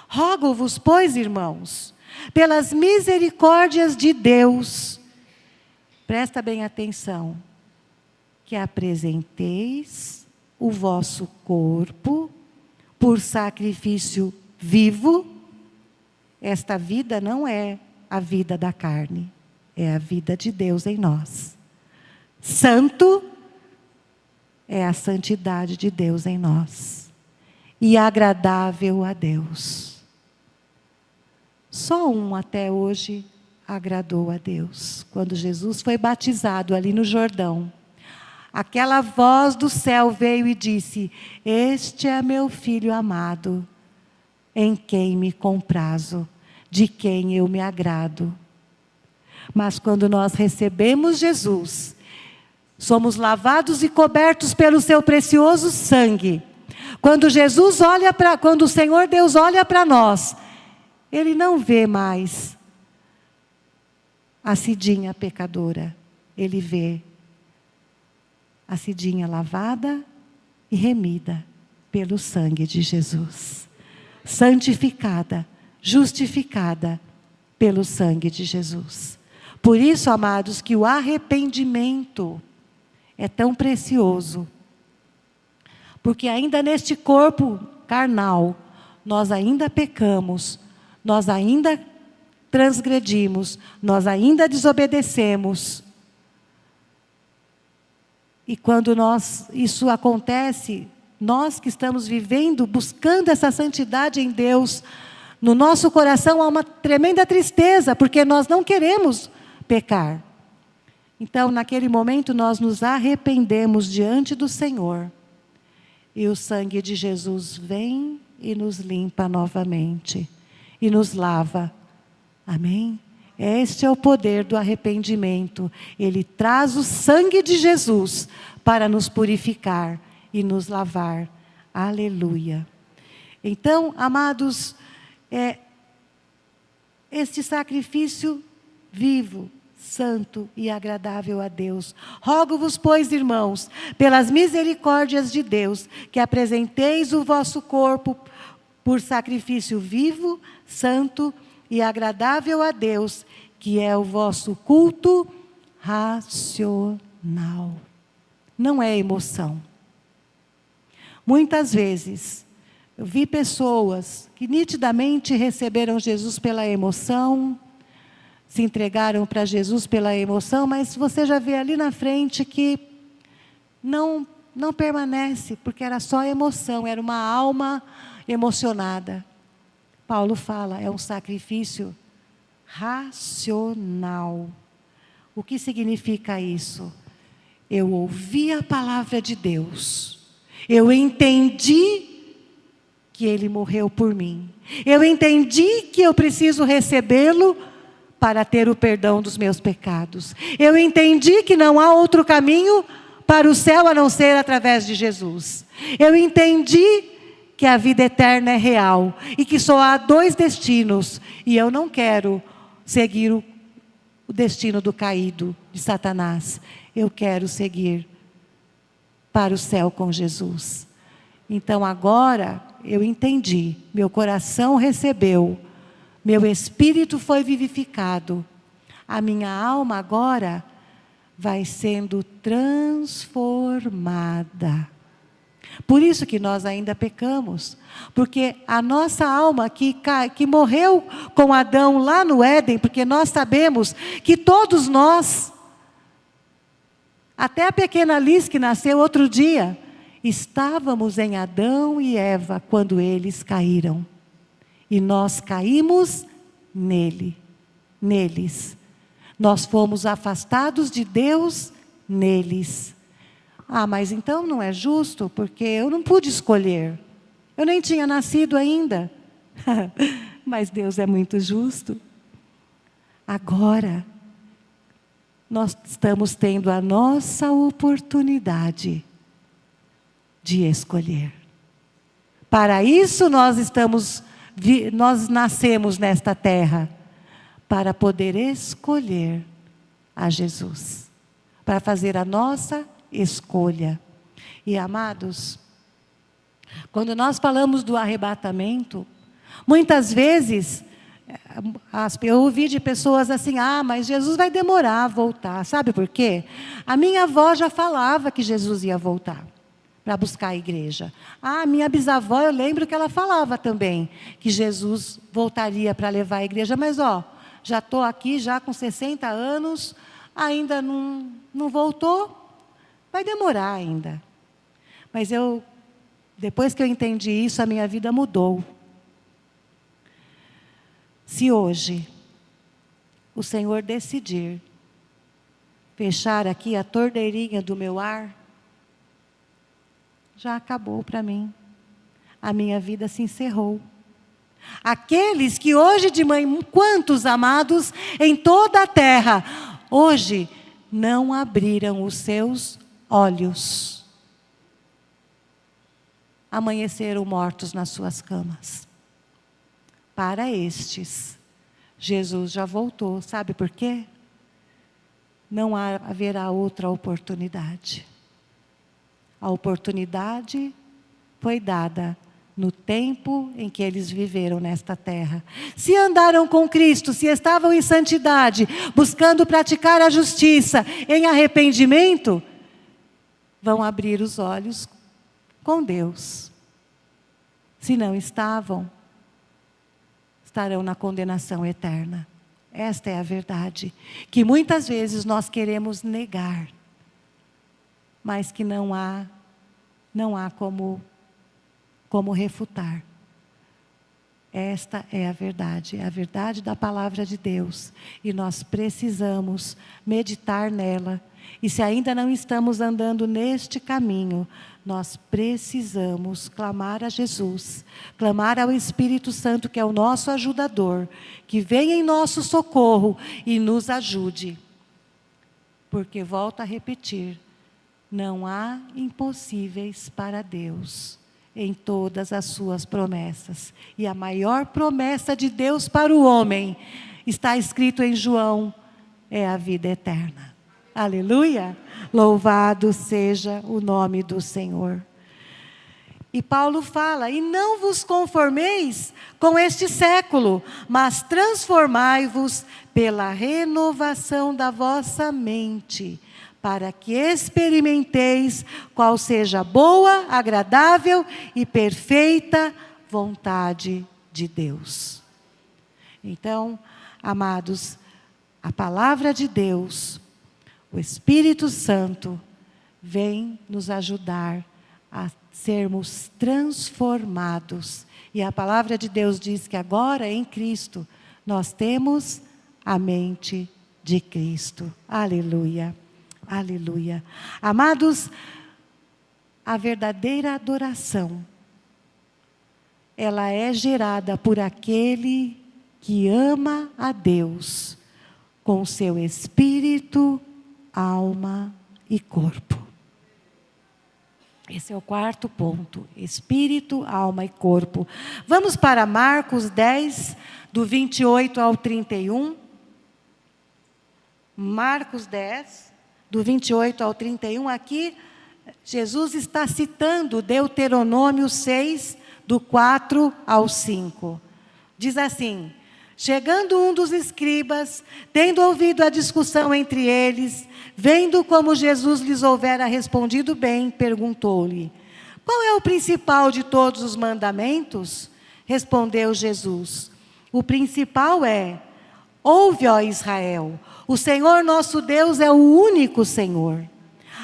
S1: Rogo-vos, pois, irmãos, pelas misericórdias de Deus, presta bem atenção, que apresenteis o vosso corpo por sacrifício vivo. Esta vida não é a vida da carne, é a vida de Deus em nós. Santo é a santidade de Deus em nós. E agradável a Deus. Só um até hoje agradou a Deus. Quando Jesus foi batizado ali no Jordão, aquela voz do céu veio e disse: este é meu filho amado, em quem me comprazo, de quem eu me agrado. Mas quando nós recebemos Jesus, somos lavados e cobertos pelo seu precioso sangue. Quando o Senhor Deus olha para nós, Ele não vê mais a Cidinha pecadora. Ele vê a Cidinha lavada e remida pelo sangue de Jesus. Santificada, justificada pelo sangue de Jesus. Por isso, amados, que o arrependimento é tão precioso. Porque ainda neste corpo carnal, nós ainda pecamos, nós ainda transgredimos, nós ainda desobedecemos. E quando isso acontece, nós que estamos vivendo, buscando essa santidade em Deus, no nosso coração há uma tremenda tristeza, porque nós não queremos pecar. Então, naquele momento, nós nos arrependemos diante do Senhor. E o sangue de Jesus vem e nos limpa novamente. E nos lava. Amém? Este é o poder do arrependimento. Ele traz o sangue de Jesus para nos purificar e nos lavar. Aleluia. Então, amados, este sacrifício vivo, santo e agradável a Deus. Rogo-vos, pois, irmãos, pelas misericórdias de Deus, que apresenteis o vosso corpo por sacrifício vivo, santo e agradável a Deus, que é o vosso culto racional. Não é emoção. Muitas vezes, eu vi pessoas que nitidamente receberam Jesus pela emoção, se entregaram para Jesus pela emoção, mas você já vê ali na frente que não permanece, porque era só emoção, era uma alma emocionada. Paulo fala, é um sacrifício racional. O que significa isso? Eu ouvi a palavra de Deus, eu entendi que Ele morreu por mim, eu entendi que eu preciso recebê-lo para ter o perdão dos meus pecados, eu entendi que não há outro caminho para o céu a não ser através de Jesus, eu entendi que a vida eterna é real e que só há 2 destinos, e eu não quero seguir o destino do caído, de Satanás. Eu quero seguir para o céu com Jesus. Então agora eu entendi, meu coração recebeu, meu espírito foi vivificado, a minha alma agora vai sendo transformada. Por isso que nós ainda pecamos, porque a nossa alma que morreu com Adão lá no Éden, porque nós sabemos que todos nós, até a pequena Liz que nasceu outro dia, estávamos em Adão e Eva quando eles caíram. E nós caímos neles. Nós fomos afastados de Deus neles. Ah, mas então não é justo, porque eu não pude escolher. Eu nem tinha nascido ainda. Mas Deus é muito justo. Agora, nós estamos tendo a nossa oportunidade de escolher. Para isso nós nascemos nesta terra, para poder escolher a Jesus, para fazer a nossa escolha. E amados, quando nós falamos do arrebatamento, muitas vezes eu ouvi de pessoas assim, mas Jesus vai demorar a voltar. Sabe por quê? A minha avó já falava que Jesus ia voltar para buscar a igreja. A minha bisavó, eu lembro que ela falava também que Jesus voltaria para levar a igreja, mas já estou aqui já com 60 anos, ainda não voltou. Vai demorar ainda. Mas depois que eu entendi isso, a minha vida mudou. Se hoje o Senhor decidir fechar aqui a torneirinha do meu ar, já acabou para mim. A minha vida se encerrou. Aqueles que hoje de manhã, quantos amados em toda a terra, hoje não abriram os seus olhos, amanheceram mortos nas suas camas. Para estes, Jesus já voltou. Sabe por quê? Não haverá outra oportunidade. A oportunidade foi dada no tempo em que eles viveram nesta terra. Se andaram com Cristo, se estavam em santidade, buscando praticar a justiça, em arrependimento, vão abrir os olhos com Deus. Se não estavam, estarão na condenação eterna. Esta é a verdade, que muitas vezes nós queremos negar, mas que não há como refutar. Esta é a verdade da palavra de Deus. E nós precisamos meditar nela. E se ainda não estamos andando neste caminho, nós precisamos clamar a Jesus, clamar ao Espírito Santo, que é o nosso ajudador, que venha em nosso socorro e nos ajude. Porque, volto a repetir, não há impossíveis para Deus em todas as suas promessas. E a maior promessa de Deus para o homem, está escrito em João, é a vida eterna. Aleluia! Louvado seja o nome do Senhor. E Paulo fala, e não vos conformeis com este século, mas transformai-vos pela renovação da vossa mente, para que experimenteis qual seja a boa, agradável e perfeita vontade de Deus. Então, amados, a palavra de Deus, o Espírito Santo, vem nos ajudar a sermos transformados. E a palavra de Deus diz que agora, em Cristo, nós temos a mente de Cristo. Aleluia, aleluia. Amados, a verdadeira adoração, ela é gerada por aquele que ama a Deus, com seu espírito, alma e corpo. Esse é o quarto ponto, espírito, alma e corpo. Vamos para Marcos 10, do 28 ao 31. Marcos 10, do 28 ao 31. Aqui, Jesus está citando Deuteronômio 6, do 4 ao 5. Diz assim: chegando um dos escribas, tendo ouvido a discussão entre eles, vendo como Jesus lhes houvera respondido bem, perguntou-lhe: qual é o principal de todos os mandamentos? Respondeu Jesus: o principal é: ouve, ó Israel, o Senhor nosso Deus é o único Senhor.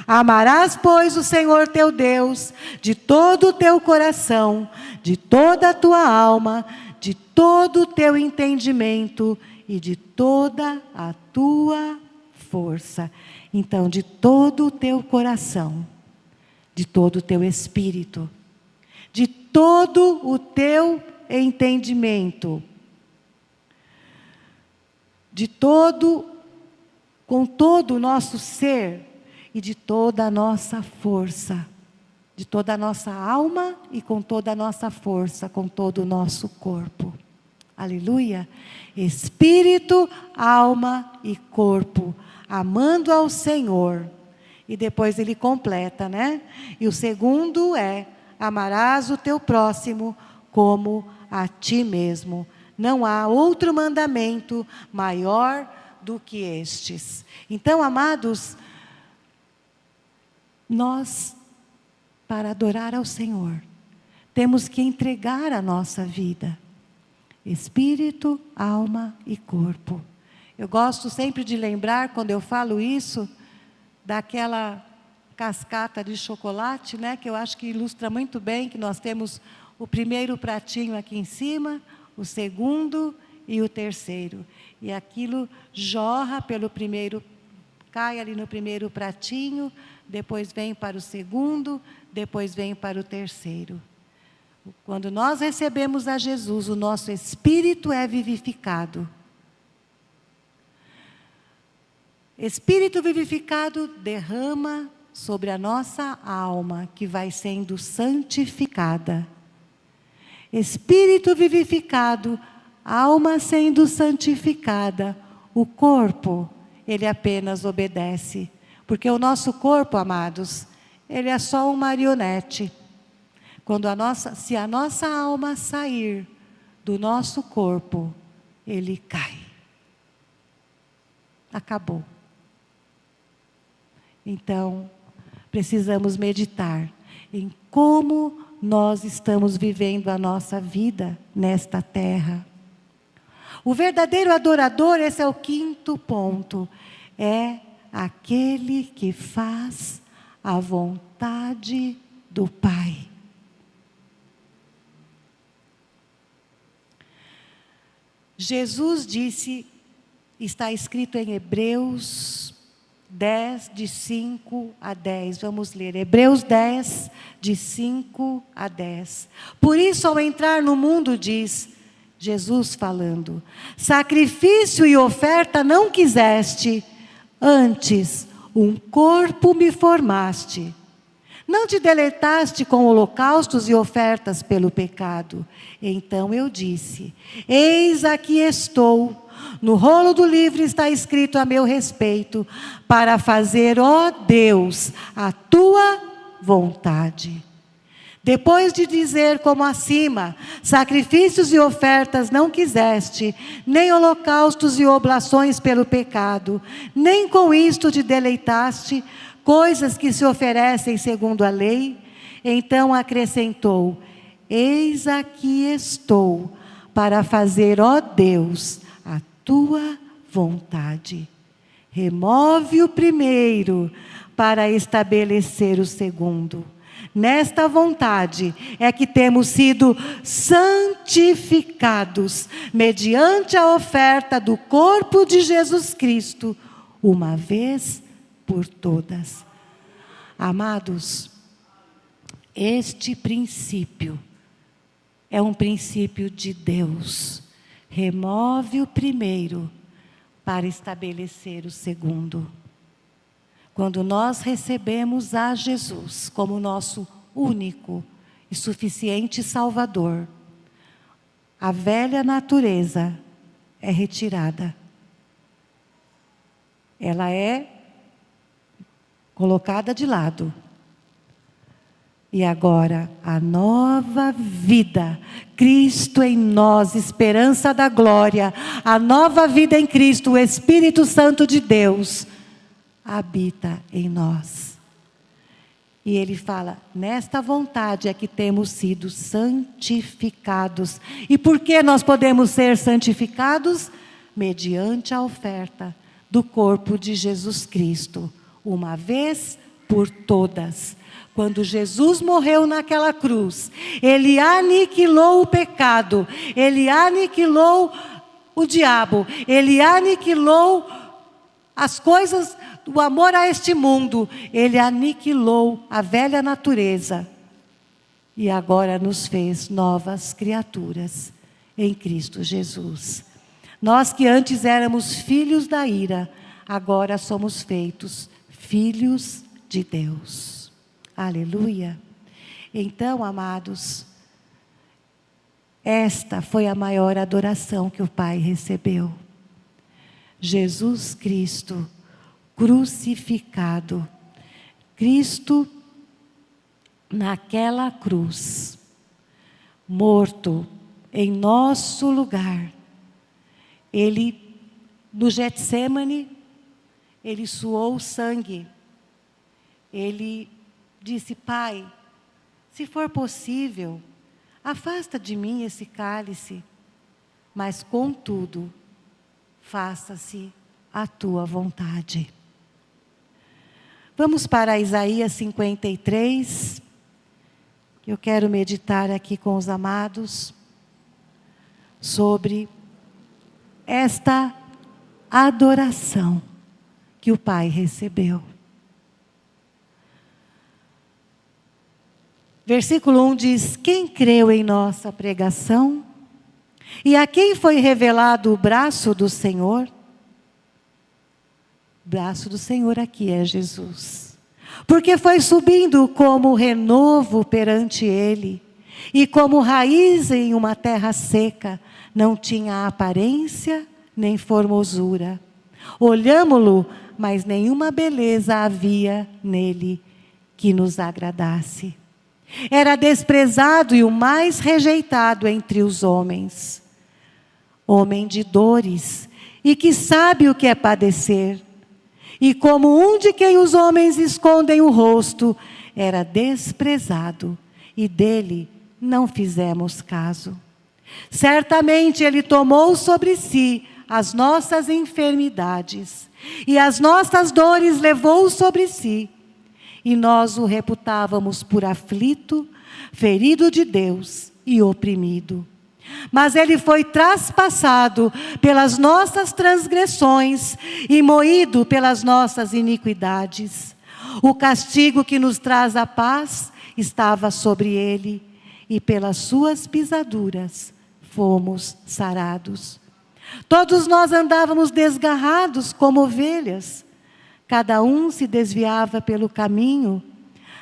S1: Amarás, pois, o Senhor teu Deus de todo o teu coração, de toda a tua alma, de todo o teu entendimento e de toda a tua força. Então, de todo o teu coração, de todo o teu espírito, de todo o teu entendimento, com todo o nosso ser e de toda a nossa força, de toda a nossa alma e com toda a nossa força, com todo o nosso corpo. Aleluia! Espírito, alma e corpo, amando ao Senhor. E depois ele completa, né? E o segundo é: amarás o teu próximo como a ti mesmo. Não há outro mandamento maior do que estes. Então, amados, nós, para adorar ao Senhor, temos que entregar a nossa vida, espírito, alma e corpo. Eu gosto sempre de lembrar, quando eu falo isso, daquela cascata de chocolate, né, que eu acho que ilustra muito bem, que nós temos o primeiro pratinho aqui em cima, o segundo e o terceiro. E aquilo jorra pelo primeiro, cai ali no primeiro pratinho, depois vem para o segundo, depois vem para o terceiro. Quando nós recebemos a Jesus, o nosso espírito é vivificado. Espírito vivificado derrama sobre a nossa alma, que vai sendo santificada. Espírito vivificado, alma sendo santificada, o corpo, ele apenas obedece. Porque o nosso corpo, amados, ele é só um marionete. Se a nossa alma sair do nosso corpo, ele cai. Acabou. Então, precisamos meditar em como nós estamos vivendo a nossa vida nesta terra. O verdadeiro adorador, esse é o quinto ponto, é aquele que faz a vontade do Pai. Jesus disse, está escrito em Hebreus 10, de 5 a 10. Vamos ler. Hebreus 10, de 5 a 10. Por isso, ao entrar no mundo, diz Jesus falando: sacrifício e oferta não quiseste, antes um corpo me formaste. Não te deleitaste com holocaustos e ofertas pelo pecado. Então eu disse: eis aqui estou. No rolo do livro está escrito a meu respeito, para fazer, ó Deus, a tua vontade. Depois de dizer como acima, sacrifícios e ofertas não quiseste, nem holocaustos e oblações pelo pecado, nem com isto te deleitaste, coisas que se oferecem segundo a lei, então acrescentou: eis aqui estou, para fazer, ó Deus, a tua vontade. Remove o primeiro, para estabelecer o segundo. Nesta vontade é que temos sido santificados, mediante a oferta do corpo de Jesus Cristo, uma vez por todas. Amados, este princípio é um princípio de Deus. Remove o primeiro para estabelecer o segundo. Quando nós recebemos a Jesus como nosso único e suficiente Salvador, a velha natureza é retirada. Ela é colocada de lado. E agora, a nova vida, Cristo em nós, esperança da glória, a nova vida em Cristo, o Espírito Santo de Deus, habita em nós. E ele fala: nesta vontade é que temos sido santificados. E por que nós podemos ser santificados? Mediante a oferta do corpo de Jesus Cristo, uma vez por todas. Quando Jesus morreu naquela cruz, Ele aniquilou o pecado, Ele aniquilou o diabo, Ele aniquilou as coisas do amor a este mundo. Ele aniquilou a velha natureza e agora nos fez novas criaturas em Cristo Jesus. Nós que antes éramos filhos da ira, agora somos feitos filhos de Deus. Aleluia. Então, amados, esta foi a maior adoração que o Pai recebeu. Jesus Cristo crucificado. Cristo naquela cruz, morto em nosso lugar. Ele, no Getsêmani, ele suou sangue. Ele disse: Pai, se for possível, afasta de mim esse cálice, mas contudo, faça-se a tua vontade. Vamos para Isaías 53. Eu quero meditar aqui com os amados sobre esta adoração que o Pai recebeu. Versículo 1 diz: quem creu em nossa pregação? E a quem foi revelado o braço do Senhor? O braço do Senhor aqui é Jesus. Porque foi subindo como renovo perante Ele, e como raiz em uma terra seca, não tinha aparência nem formosura. Olhámo-lo, mas nenhuma beleza havia nele que nos agradasse. Era desprezado e o mais rejeitado entre os homens. Homem de dores, e que sabe o que é padecer. E como um de quem os homens escondem o rosto, era desprezado, e dele não fizemos caso. Certamente ele tomou sobre si as nossas enfermidades, e as nossas dores levou sobre si. E nós o reputávamos por aflito, ferido de Deus e oprimido. Mas ele foi traspassado pelas nossas transgressões e moído pelas nossas iniquidades. O castigo que nos traz a paz estava sobre ele, e pelas suas pisaduras fomos sarados. Todos nós andávamos desgarrados como ovelhas, cada um se desviava pelo caminho,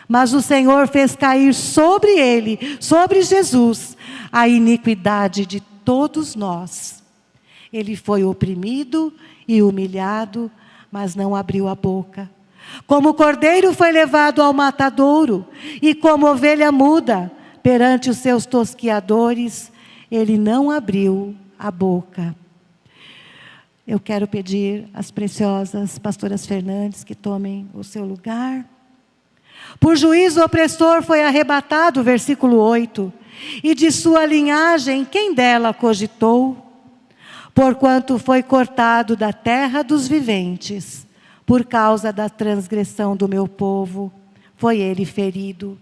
S1: mas o Senhor fez cair sobre ele, sobre Jesus, a iniquidade de todos nós. Ele foi oprimido e humilhado, mas não abriu a boca. Como cordeiro foi levado ao matadouro, e como ovelha muda perante os seus tosquiadores, ele não abriu a boca. Eu quero pedir às preciosas pastoras Fernandes que tomem o seu lugar. Por juízo opressor foi arrebatado, versículo 8, e de sua linhagem quem dela cogitou? Porquanto foi cortado da terra dos viventes, por causa da transgressão do meu povo, foi ele ferido.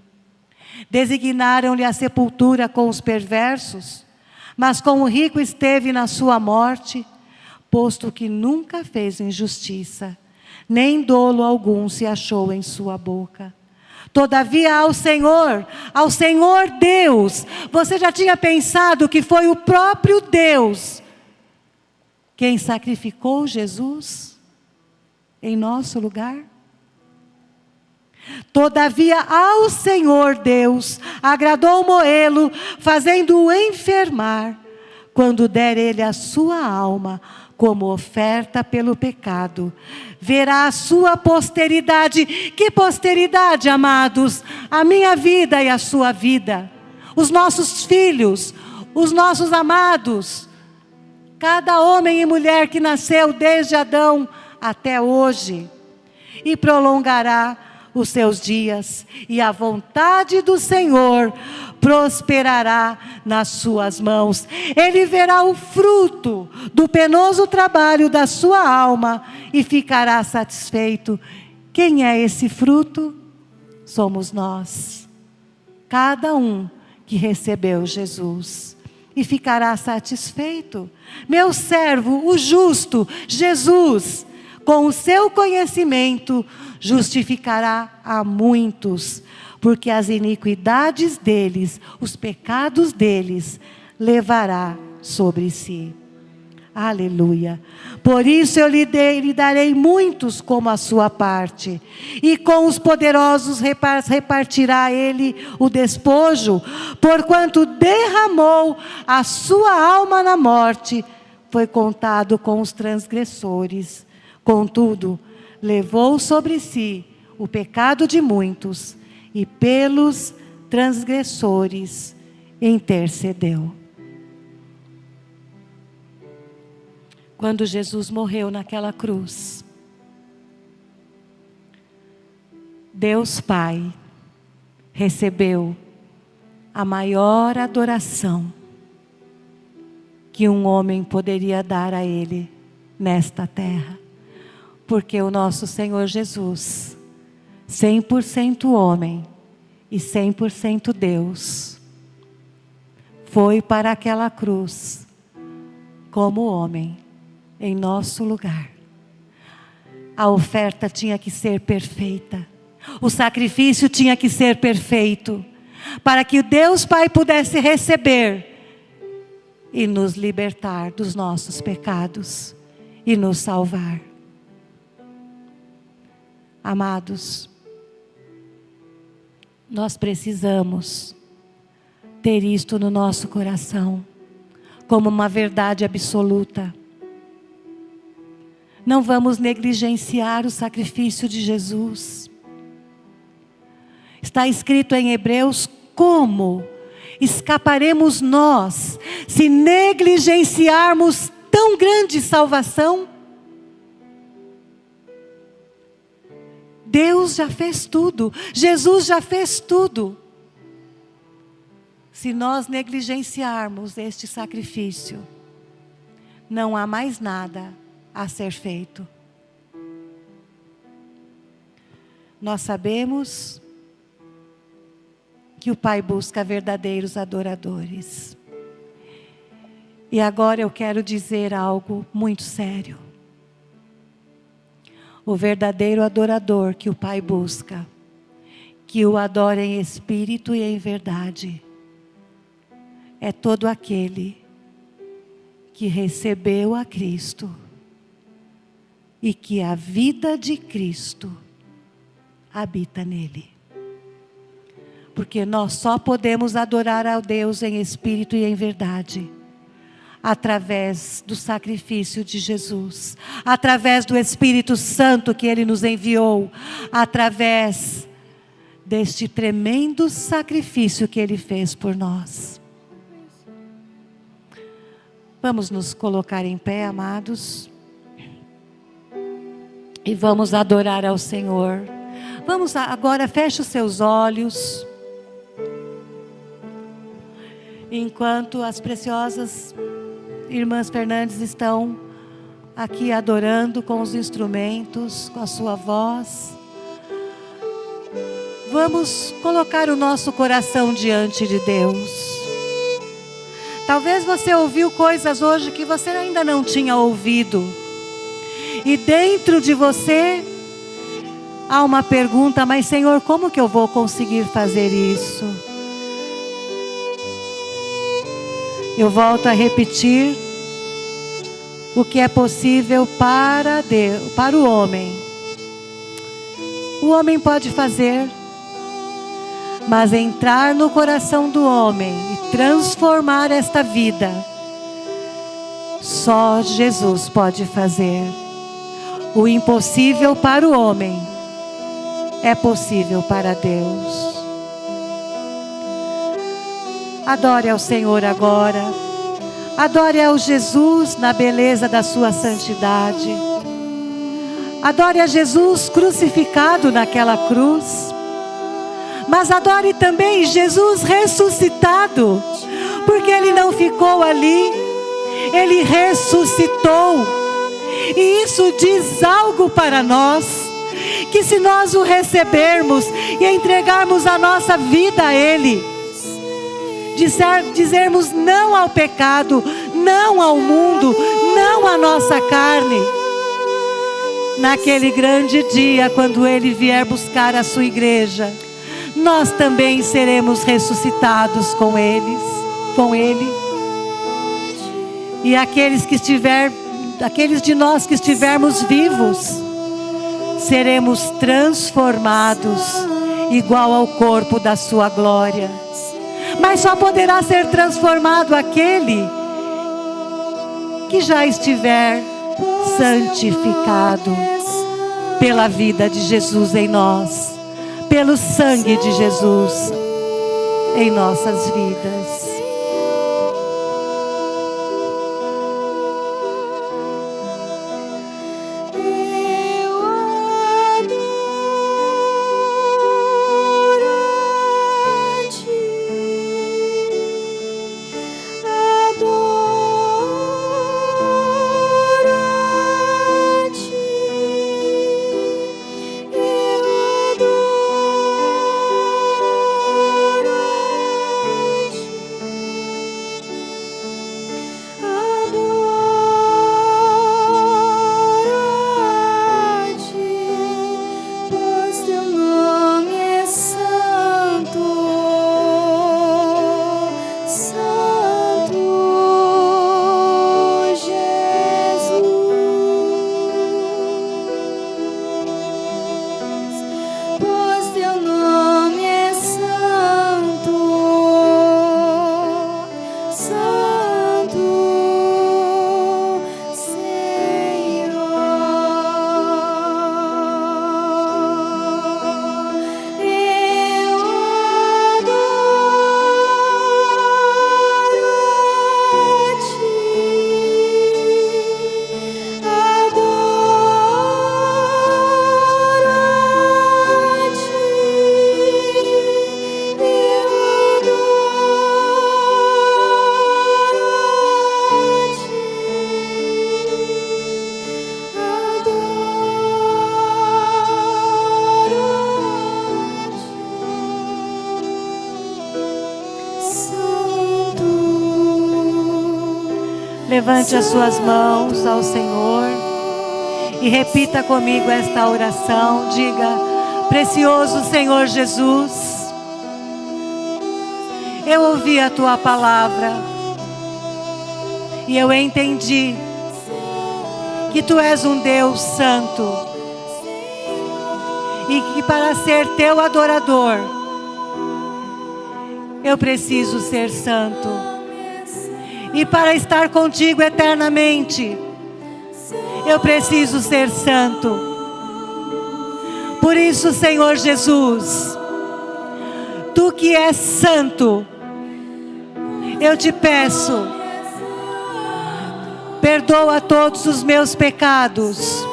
S1: Designaram-lhe a sepultura com os perversos, mas com o rico esteve na sua morte, posto que nunca fez injustiça, nem dolo algum se achou em sua boca. Todavia ao Senhor Deus, você já tinha pensado que foi o próprio Deus quem sacrificou Jesus em nosso lugar? Todavia ao Senhor Deus agradou moê-lo, fazendo-o enfermar, quando der ele a sua alma como oferta pelo pecado. Verá a sua posteridade. Que posteridade, amados? A minha vida e a sua vida. Os nossos filhos, os nossos amados. Cada homem e mulher que nasceu desde Adão até hoje. E prolongará os seus dias, e a vontade do Senhor prosperará nas suas mãos. Ele verá o fruto do penoso trabalho da sua alma e ficará satisfeito. Quem é esse fruto? Somos nós. Cada um que recebeu Jesus. E ficará satisfeito. Meu servo, o justo, Jesus, com o seu conhecimento, justificará a muitos, porque as iniquidades deles, os pecados deles, levará sobre si. Aleluia. Por isso eu lhe darei muitos como a sua parte, e com os poderosos repartirá ele o despojo, porquanto derramou a sua alma na morte, foi contado com os transgressores. Contudo, levou sobre si o pecado de muitos, e pelos transgressores intercedeu. Quando Jesus morreu naquela cruz, Deus Pai recebeu a maior adoração que um homem poderia dar a Ele nesta terra. Porque o nosso Senhor Jesus, 100% homem e 100% Deus, foi para aquela cruz como homem, em nosso lugar. A oferta tinha que ser perfeita, o sacrifício tinha que ser perfeito, para que o Deus Pai pudesse receber e nos libertar dos nossos pecados e nos salvar. Amados, nós precisamos ter isto no nosso coração, como uma verdade absoluta. Não vamos negligenciar o sacrifício de Jesus. Está escrito em Hebreus: como escaparemos nós se negligenciarmos tão grande salvação? Deus já fez tudo, Jesus já fez tudo. Se nós negligenciarmos este sacrifício, não há mais nada a ser feito. Nós sabemos que o Pai busca verdadeiros adoradores. E agora eu quero dizer algo muito sério. O verdadeiro adorador que o Pai busca, que o adora em espírito e em verdade, é todo aquele que recebeu a Cristo e que a vida de Cristo habita nele. Porque nós só podemos adorar a Deus em espírito e em verdade através do sacrifício de Jesus, através do Espírito Santo que Ele nos enviou, através deste tremendo sacrifício que Ele fez por nós. Vamos nos colocar em pé, amados, e vamos adorar ao Senhor. Vamos agora, feche os seus olhos, enquanto as preciosas irmãs Fernandes estão aqui adorando com os instrumentos, com a sua voz. Vamos colocar o nosso coração diante de Deus. Talvez você ouviu coisas hoje que você ainda não tinha ouvido. E dentro de você há uma pergunta: mas Senhor, como que eu vou conseguir fazer isso? Eu volto a repetir: o que é possível para Deus, para o homem, o homem pode fazer, mas entrar no coração do homem e transformar esta vida, só Jesus pode fazer. O impossível para o homem é possível para Deus. Adore ao Senhor agora. Adore ao Jesus na beleza da sua santidade. Adore a Jesus crucificado naquela cruz. Mas adore também Jesus ressuscitado, porque Ele não ficou ali, Ele ressuscitou. E isso diz algo para nós, que se nós o recebermos e entregarmos a nossa vida a Ele, dizermos não ao pecado, não ao mundo, não à nossa carne, naquele grande dia, quando Ele vier buscar a sua igreja, nós também seremos ressuscitados com Ele. E aqueles de nós que estivermos vivos, seremos transformados igual ao corpo da sua glória. Mas só poderá ser transformado aquele que já estiver santificado pela vida de Jesus em nós, pelo sangue de Jesus em nossas vidas. Levante as suas mãos ao Senhor e repita comigo esta oração. Diga: precioso Senhor Jesus, eu ouvi a tua palavra e eu entendi que tu és um Deus santo e que para ser teu adorador eu preciso ser santo. E para estar contigo eternamente, eu preciso ser santo. Por isso, Senhor Jesus, tu que és santo, eu te peço, perdoa todos os meus pecados.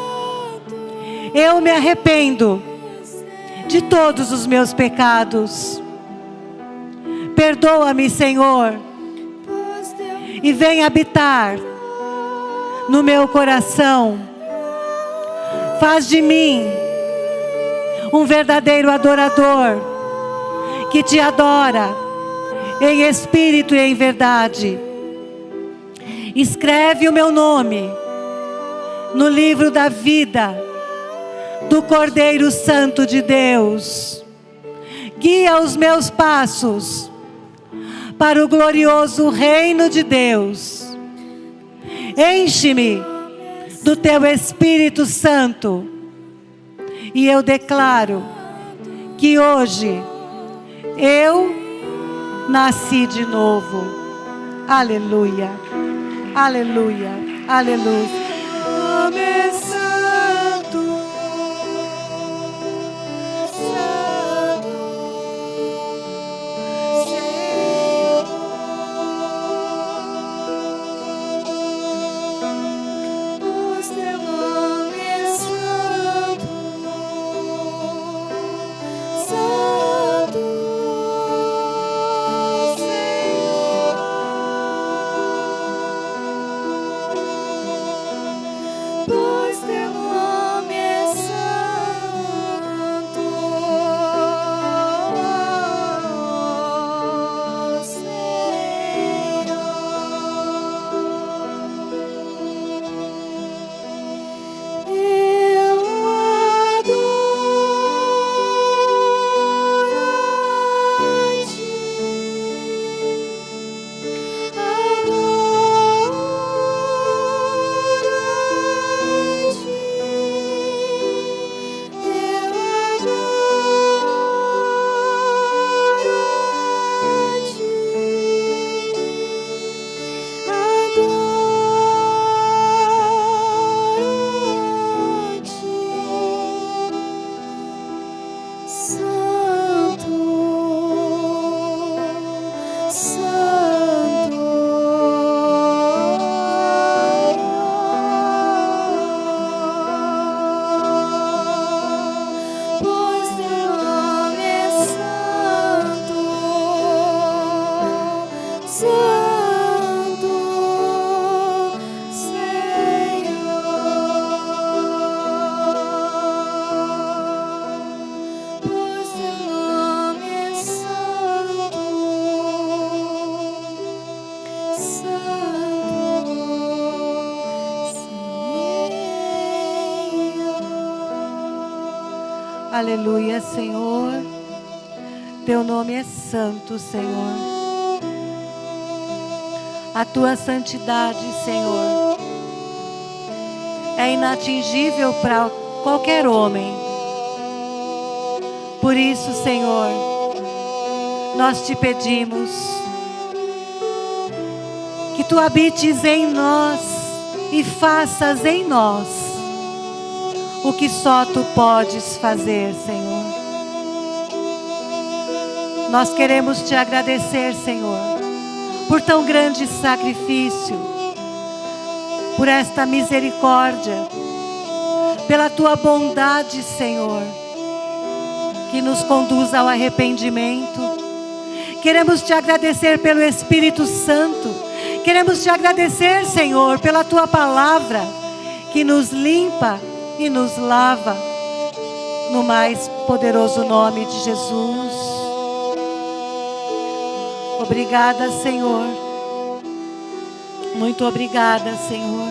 S1: Eu me arrependo de todos os meus pecados. Perdoa-me, Senhor, e vem habitar no meu coração. Faz de mim um verdadeiro adorador, que te adora em espírito e em verdade. Escreve o meu nome no livro da vida do Cordeiro Santo de Deus. Guia os meus passos para o glorioso reino de Deus. Enche-me do teu Espírito Santo. E eu declaro que hoje eu nasci de novo. Aleluia, aleluia, aleluia. Amém. Aleluia, Senhor. Teu nome é santo, Senhor. A tua santidade, Senhor, é inatingível para qualquer homem. Por isso, Senhor, nós te pedimos que tu habites em nós e faças em nós o que só tu podes fazer, Senhor. Nós queremos te agradecer, Senhor, por tão grande sacrifício, por esta misericórdia, pela tua bondade, Senhor, que nos conduz ao arrependimento. Queremos te agradecer pelo Espírito Santo. Queremos te agradecer, Senhor, pela tua palavra, que nos limpa e nos lava, no mais poderoso nome de Jesus. Obrigada, Senhor. Muito obrigada, Senhor.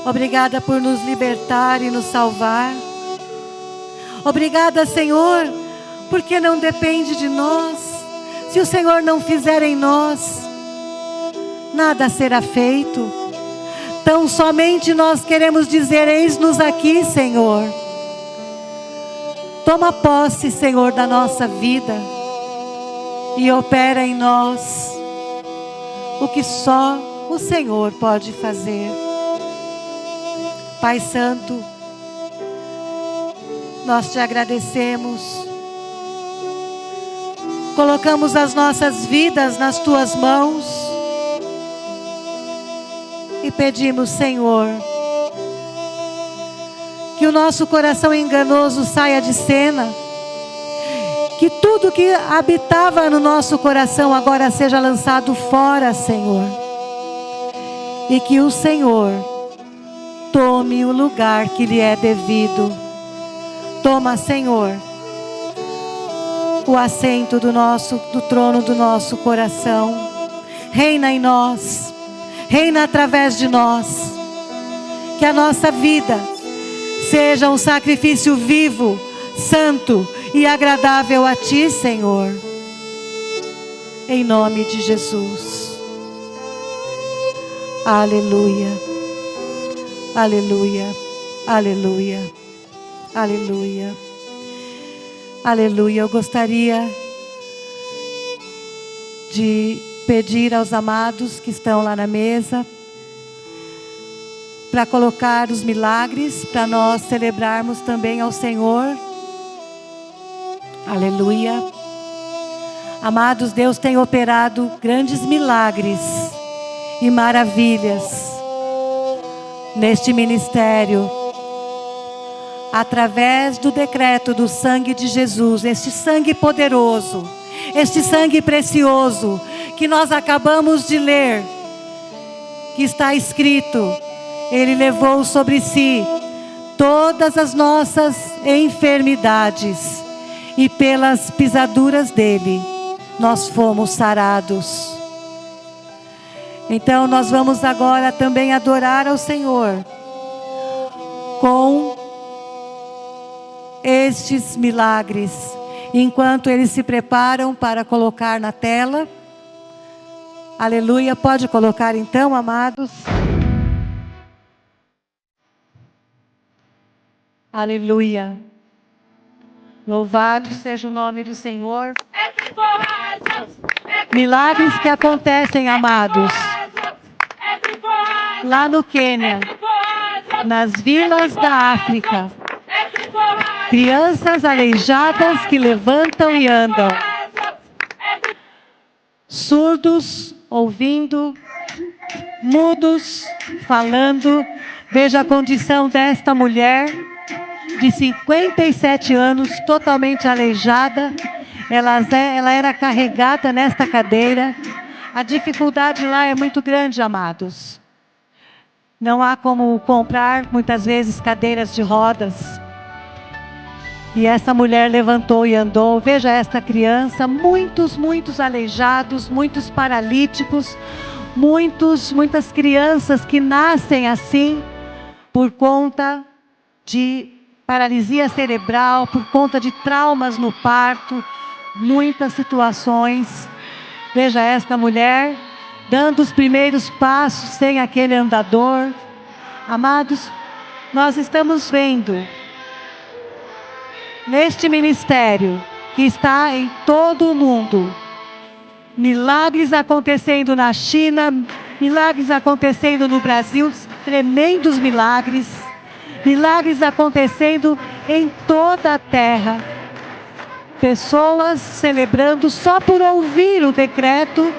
S1: Obrigada por nos libertar e nos salvar. Obrigada, Senhor, porque não depende de nós. Se o Senhor não fizer em nós, nada será feito. Tão somente nós queremos dizer: eis-nos aqui, Senhor. Toma posse, Senhor, da nossa vida e opera em nós o que só o Senhor pode fazer. Pai Santo, nós te agradecemos. Colocamos as nossas vidas nas tuas mãos e pedimos, Senhor, que o nosso coração enganoso saia de cena, que tudo que habitava no nosso coração agora seja lançado fora, Senhor, e que o Senhor tome o lugar que lhe é devido. Toma, Senhor, o assento do trono do nosso coração. Reina em nós, reina através de nós. Que a nossa vida seja um sacrifício vivo, santo e agradável a Ti, Senhor. Em nome de Jesus. Aleluia. Aleluia. Aleluia. Aleluia. Aleluia. Eu gostaria de pedir aos amados que estão lá na mesa para colocar os milagres, para nós celebrarmos também ao Senhor. Aleluia. Amados, Deus tem operado grandes milagres e maravilhas neste ministério, através do decreto do sangue de Jesus, este sangue poderoso, este sangue precioso, que nós acabamos de ler, que está escrito: Ele levou sobre si todas as nossas enfermidades, e pelas pisaduras dele, nós fomos sarados. Então nós vamos agora também adorar ao Senhor com estes milagres, enquanto eles se preparam para colocar na tela. Aleluia. Pode colocar então, amados. Aleluia. Louvado seja o nome do Senhor. Milagres que acontecem, amados, lá no Quênia, nas vilas da África. Crianças aleijadas que levantam e andam. Surdos ouvindo, mudos falando. Veja a condição desta mulher de 57 anos, totalmente aleijada. Ela era carregada nesta cadeira. A dificuldade lá é muito grande, amados. Não há como comprar, muitas vezes, cadeiras de rodas. E essa mulher levantou e andou. Veja esta criança, muitos aleijados, muitos paralíticos, muitas crianças que nascem assim, por conta de paralisia cerebral, por conta de traumas no parto, muitas situações. Veja esta mulher dando os primeiros passos sem aquele andador. Amados, nós estamos vendo neste ministério que está em todo o mundo, milagres acontecendo na China, milagres acontecendo no Brasil, tremendos milagres, milagres acontecendo em toda a terra. Pessoas celebrando só por ouvir o decreto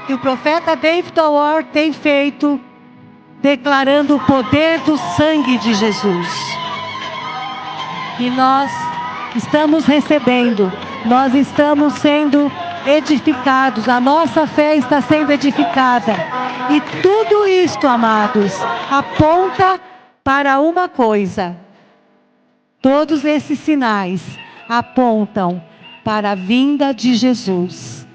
S1: que o profeta David Howard tem feito, declarando o poder do sangue de Jesus. E nós estamos recebendo, nós estamos sendo edificados, a nossa fé está sendo edificada. E tudo isto, amados, aponta para uma coisa. Todos esses sinais apontam para a vinda de Jesus.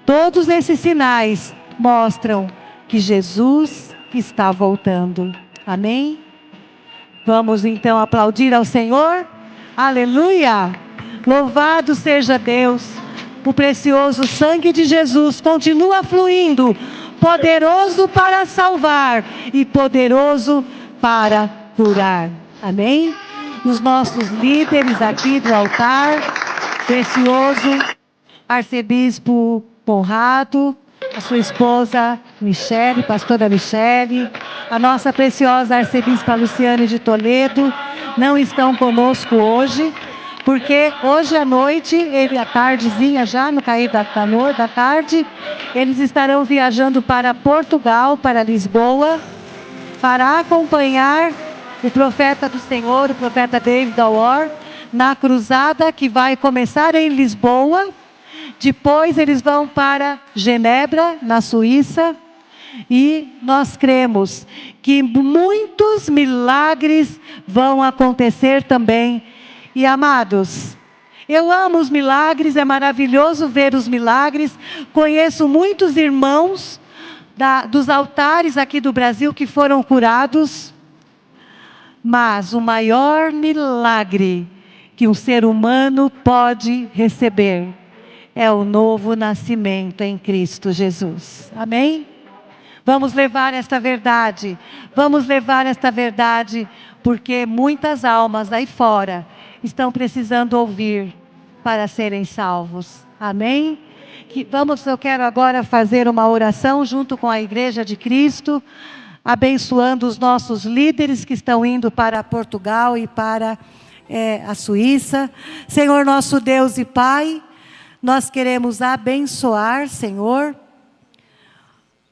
S1: Todos esses sinais mostram que Jesus está voltando. Amém? Vamos então aplaudir ao Senhor. Aleluia! Louvado seja Deus. O precioso sangue de Jesus continua fluindo, poderoso para salvar e poderoso para curar. Amém? Os nossos líderes aqui do altar, precioso arcebispo Conrado, a sua esposa Michele, pastora Michele, a nossa preciosa arcebispa Luciane de Toledo, não estão conosco hoje, porque hoje à noite, à tardezinha já, no cair da tarde, eles estarão viajando para Portugal, para Lisboa, para acompanhar o profeta do Senhor, o profeta David Alwar, na cruzada que vai começar em Lisboa. Depois eles vão para Genebra, na Suíça, e nós cremos que muitos milagres vão acontecer também. E amados, eu amo os milagres, é maravilhoso ver os milagres. Conheço muitos irmãos dos altares aqui do Brasil que foram curados. Mas o maior milagre que um ser humano pode receber é o novo nascimento em Cristo Jesus. Amém? Vamos levar esta verdade. Vamos levar esta verdade, porque muitas almas aí fora estão precisando ouvir para serem salvos. Amém? Eu quero agora fazer uma oração junto com a Igreja de Cristo, abençoando os nossos líderes que estão indo para Portugal e para a Suíça. Senhor nosso Deus e Pai, nós queremos abençoar, Senhor,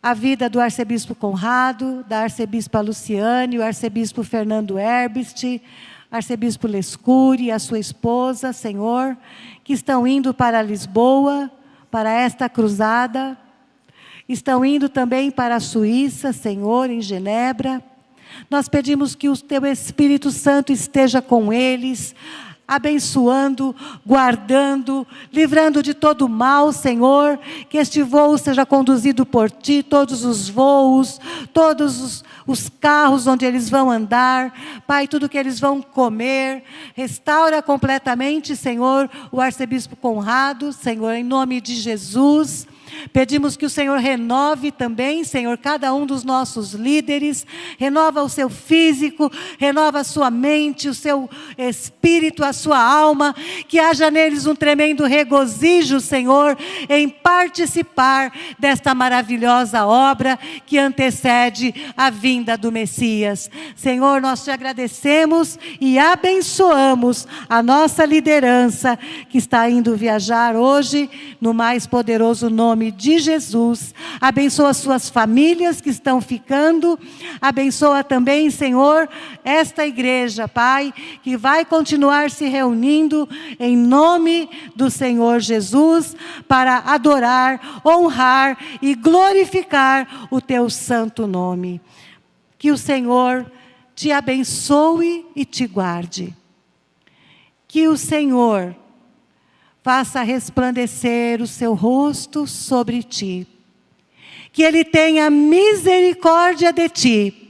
S1: a vida do arcebispo Conrado, da arcebispa Luciane, o arcebispo Fernando Herbst, arcebispo Lescure, a sua esposa, Senhor, que estão indo para Lisboa, para esta cruzada. Estão indo também para a Suíça, Senhor, em Genebra. Nós pedimos que o Teu Espírito Santo esteja com eles, abençoando, guardando, livrando de todo mal, Senhor, que este voo seja conduzido por Ti, todos os voos, todos os carros onde eles vão andar, Pai, tudo que eles vão comer, restaura completamente, Senhor, o arcebispo Conrado, Senhor, em nome de Jesus. Pedimos que o Senhor renove também, Senhor, cada um dos nossos líderes, renova o seu físico, renova a sua mente, o seu espírito, a sua alma, que haja neles um tremendo regozijo, Senhor, em participar desta maravilhosa obra que antecede a vinda do Messias. Senhor, nós te agradecemos e abençoamos a nossa liderança que está indo viajar hoje no mais poderoso nome de Jesus. Abençoa as suas famílias que estão ficando. Abençoa também, Senhor, esta igreja, Pai, que vai continuar se reunindo em nome do Senhor Jesus para adorar, honrar e glorificar o Teu santo nome. Que o Senhor te abençoe e te guarde. Que o Senhor faça resplandecer o seu rosto sobre ti. Que Ele tenha misericórdia de ti.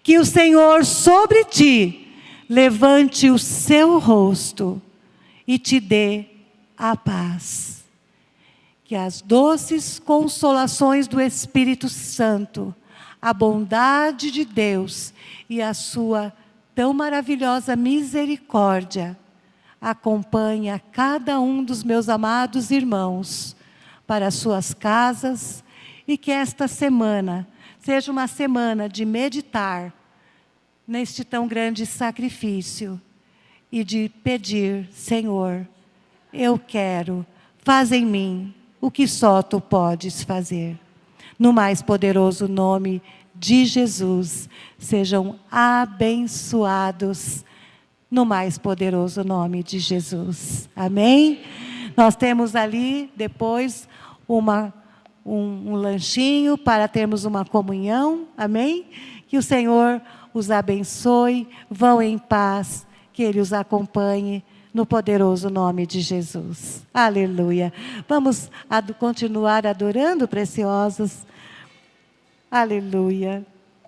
S1: Que o Senhor sobre ti levante o seu rosto e te dê a paz. Que as doces consolações do Espírito Santo, a bondade de Deus e a sua tão maravilhosa misericórdia acompanhe a cada um dos meus amados irmãos para as suas casas, e que esta semana seja uma semana de meditar neste tão grande sacrifício e de pedir: Senhor, eu quero, faz em mim o que só Tu podes fazer. No mais poderoso nome de Jesus, sejam abençoados no mais poderoso nome de Jesus. Amém? Nós temos ali depois um lanchinho para termos uma comunhão. Amém? Que o Senhor os abençoe. Vão em paz. Que Ele os acompanhe no poderoso nome de Jesus. Aleluia. Vamos continuar adorando, preciosos. Aleluia.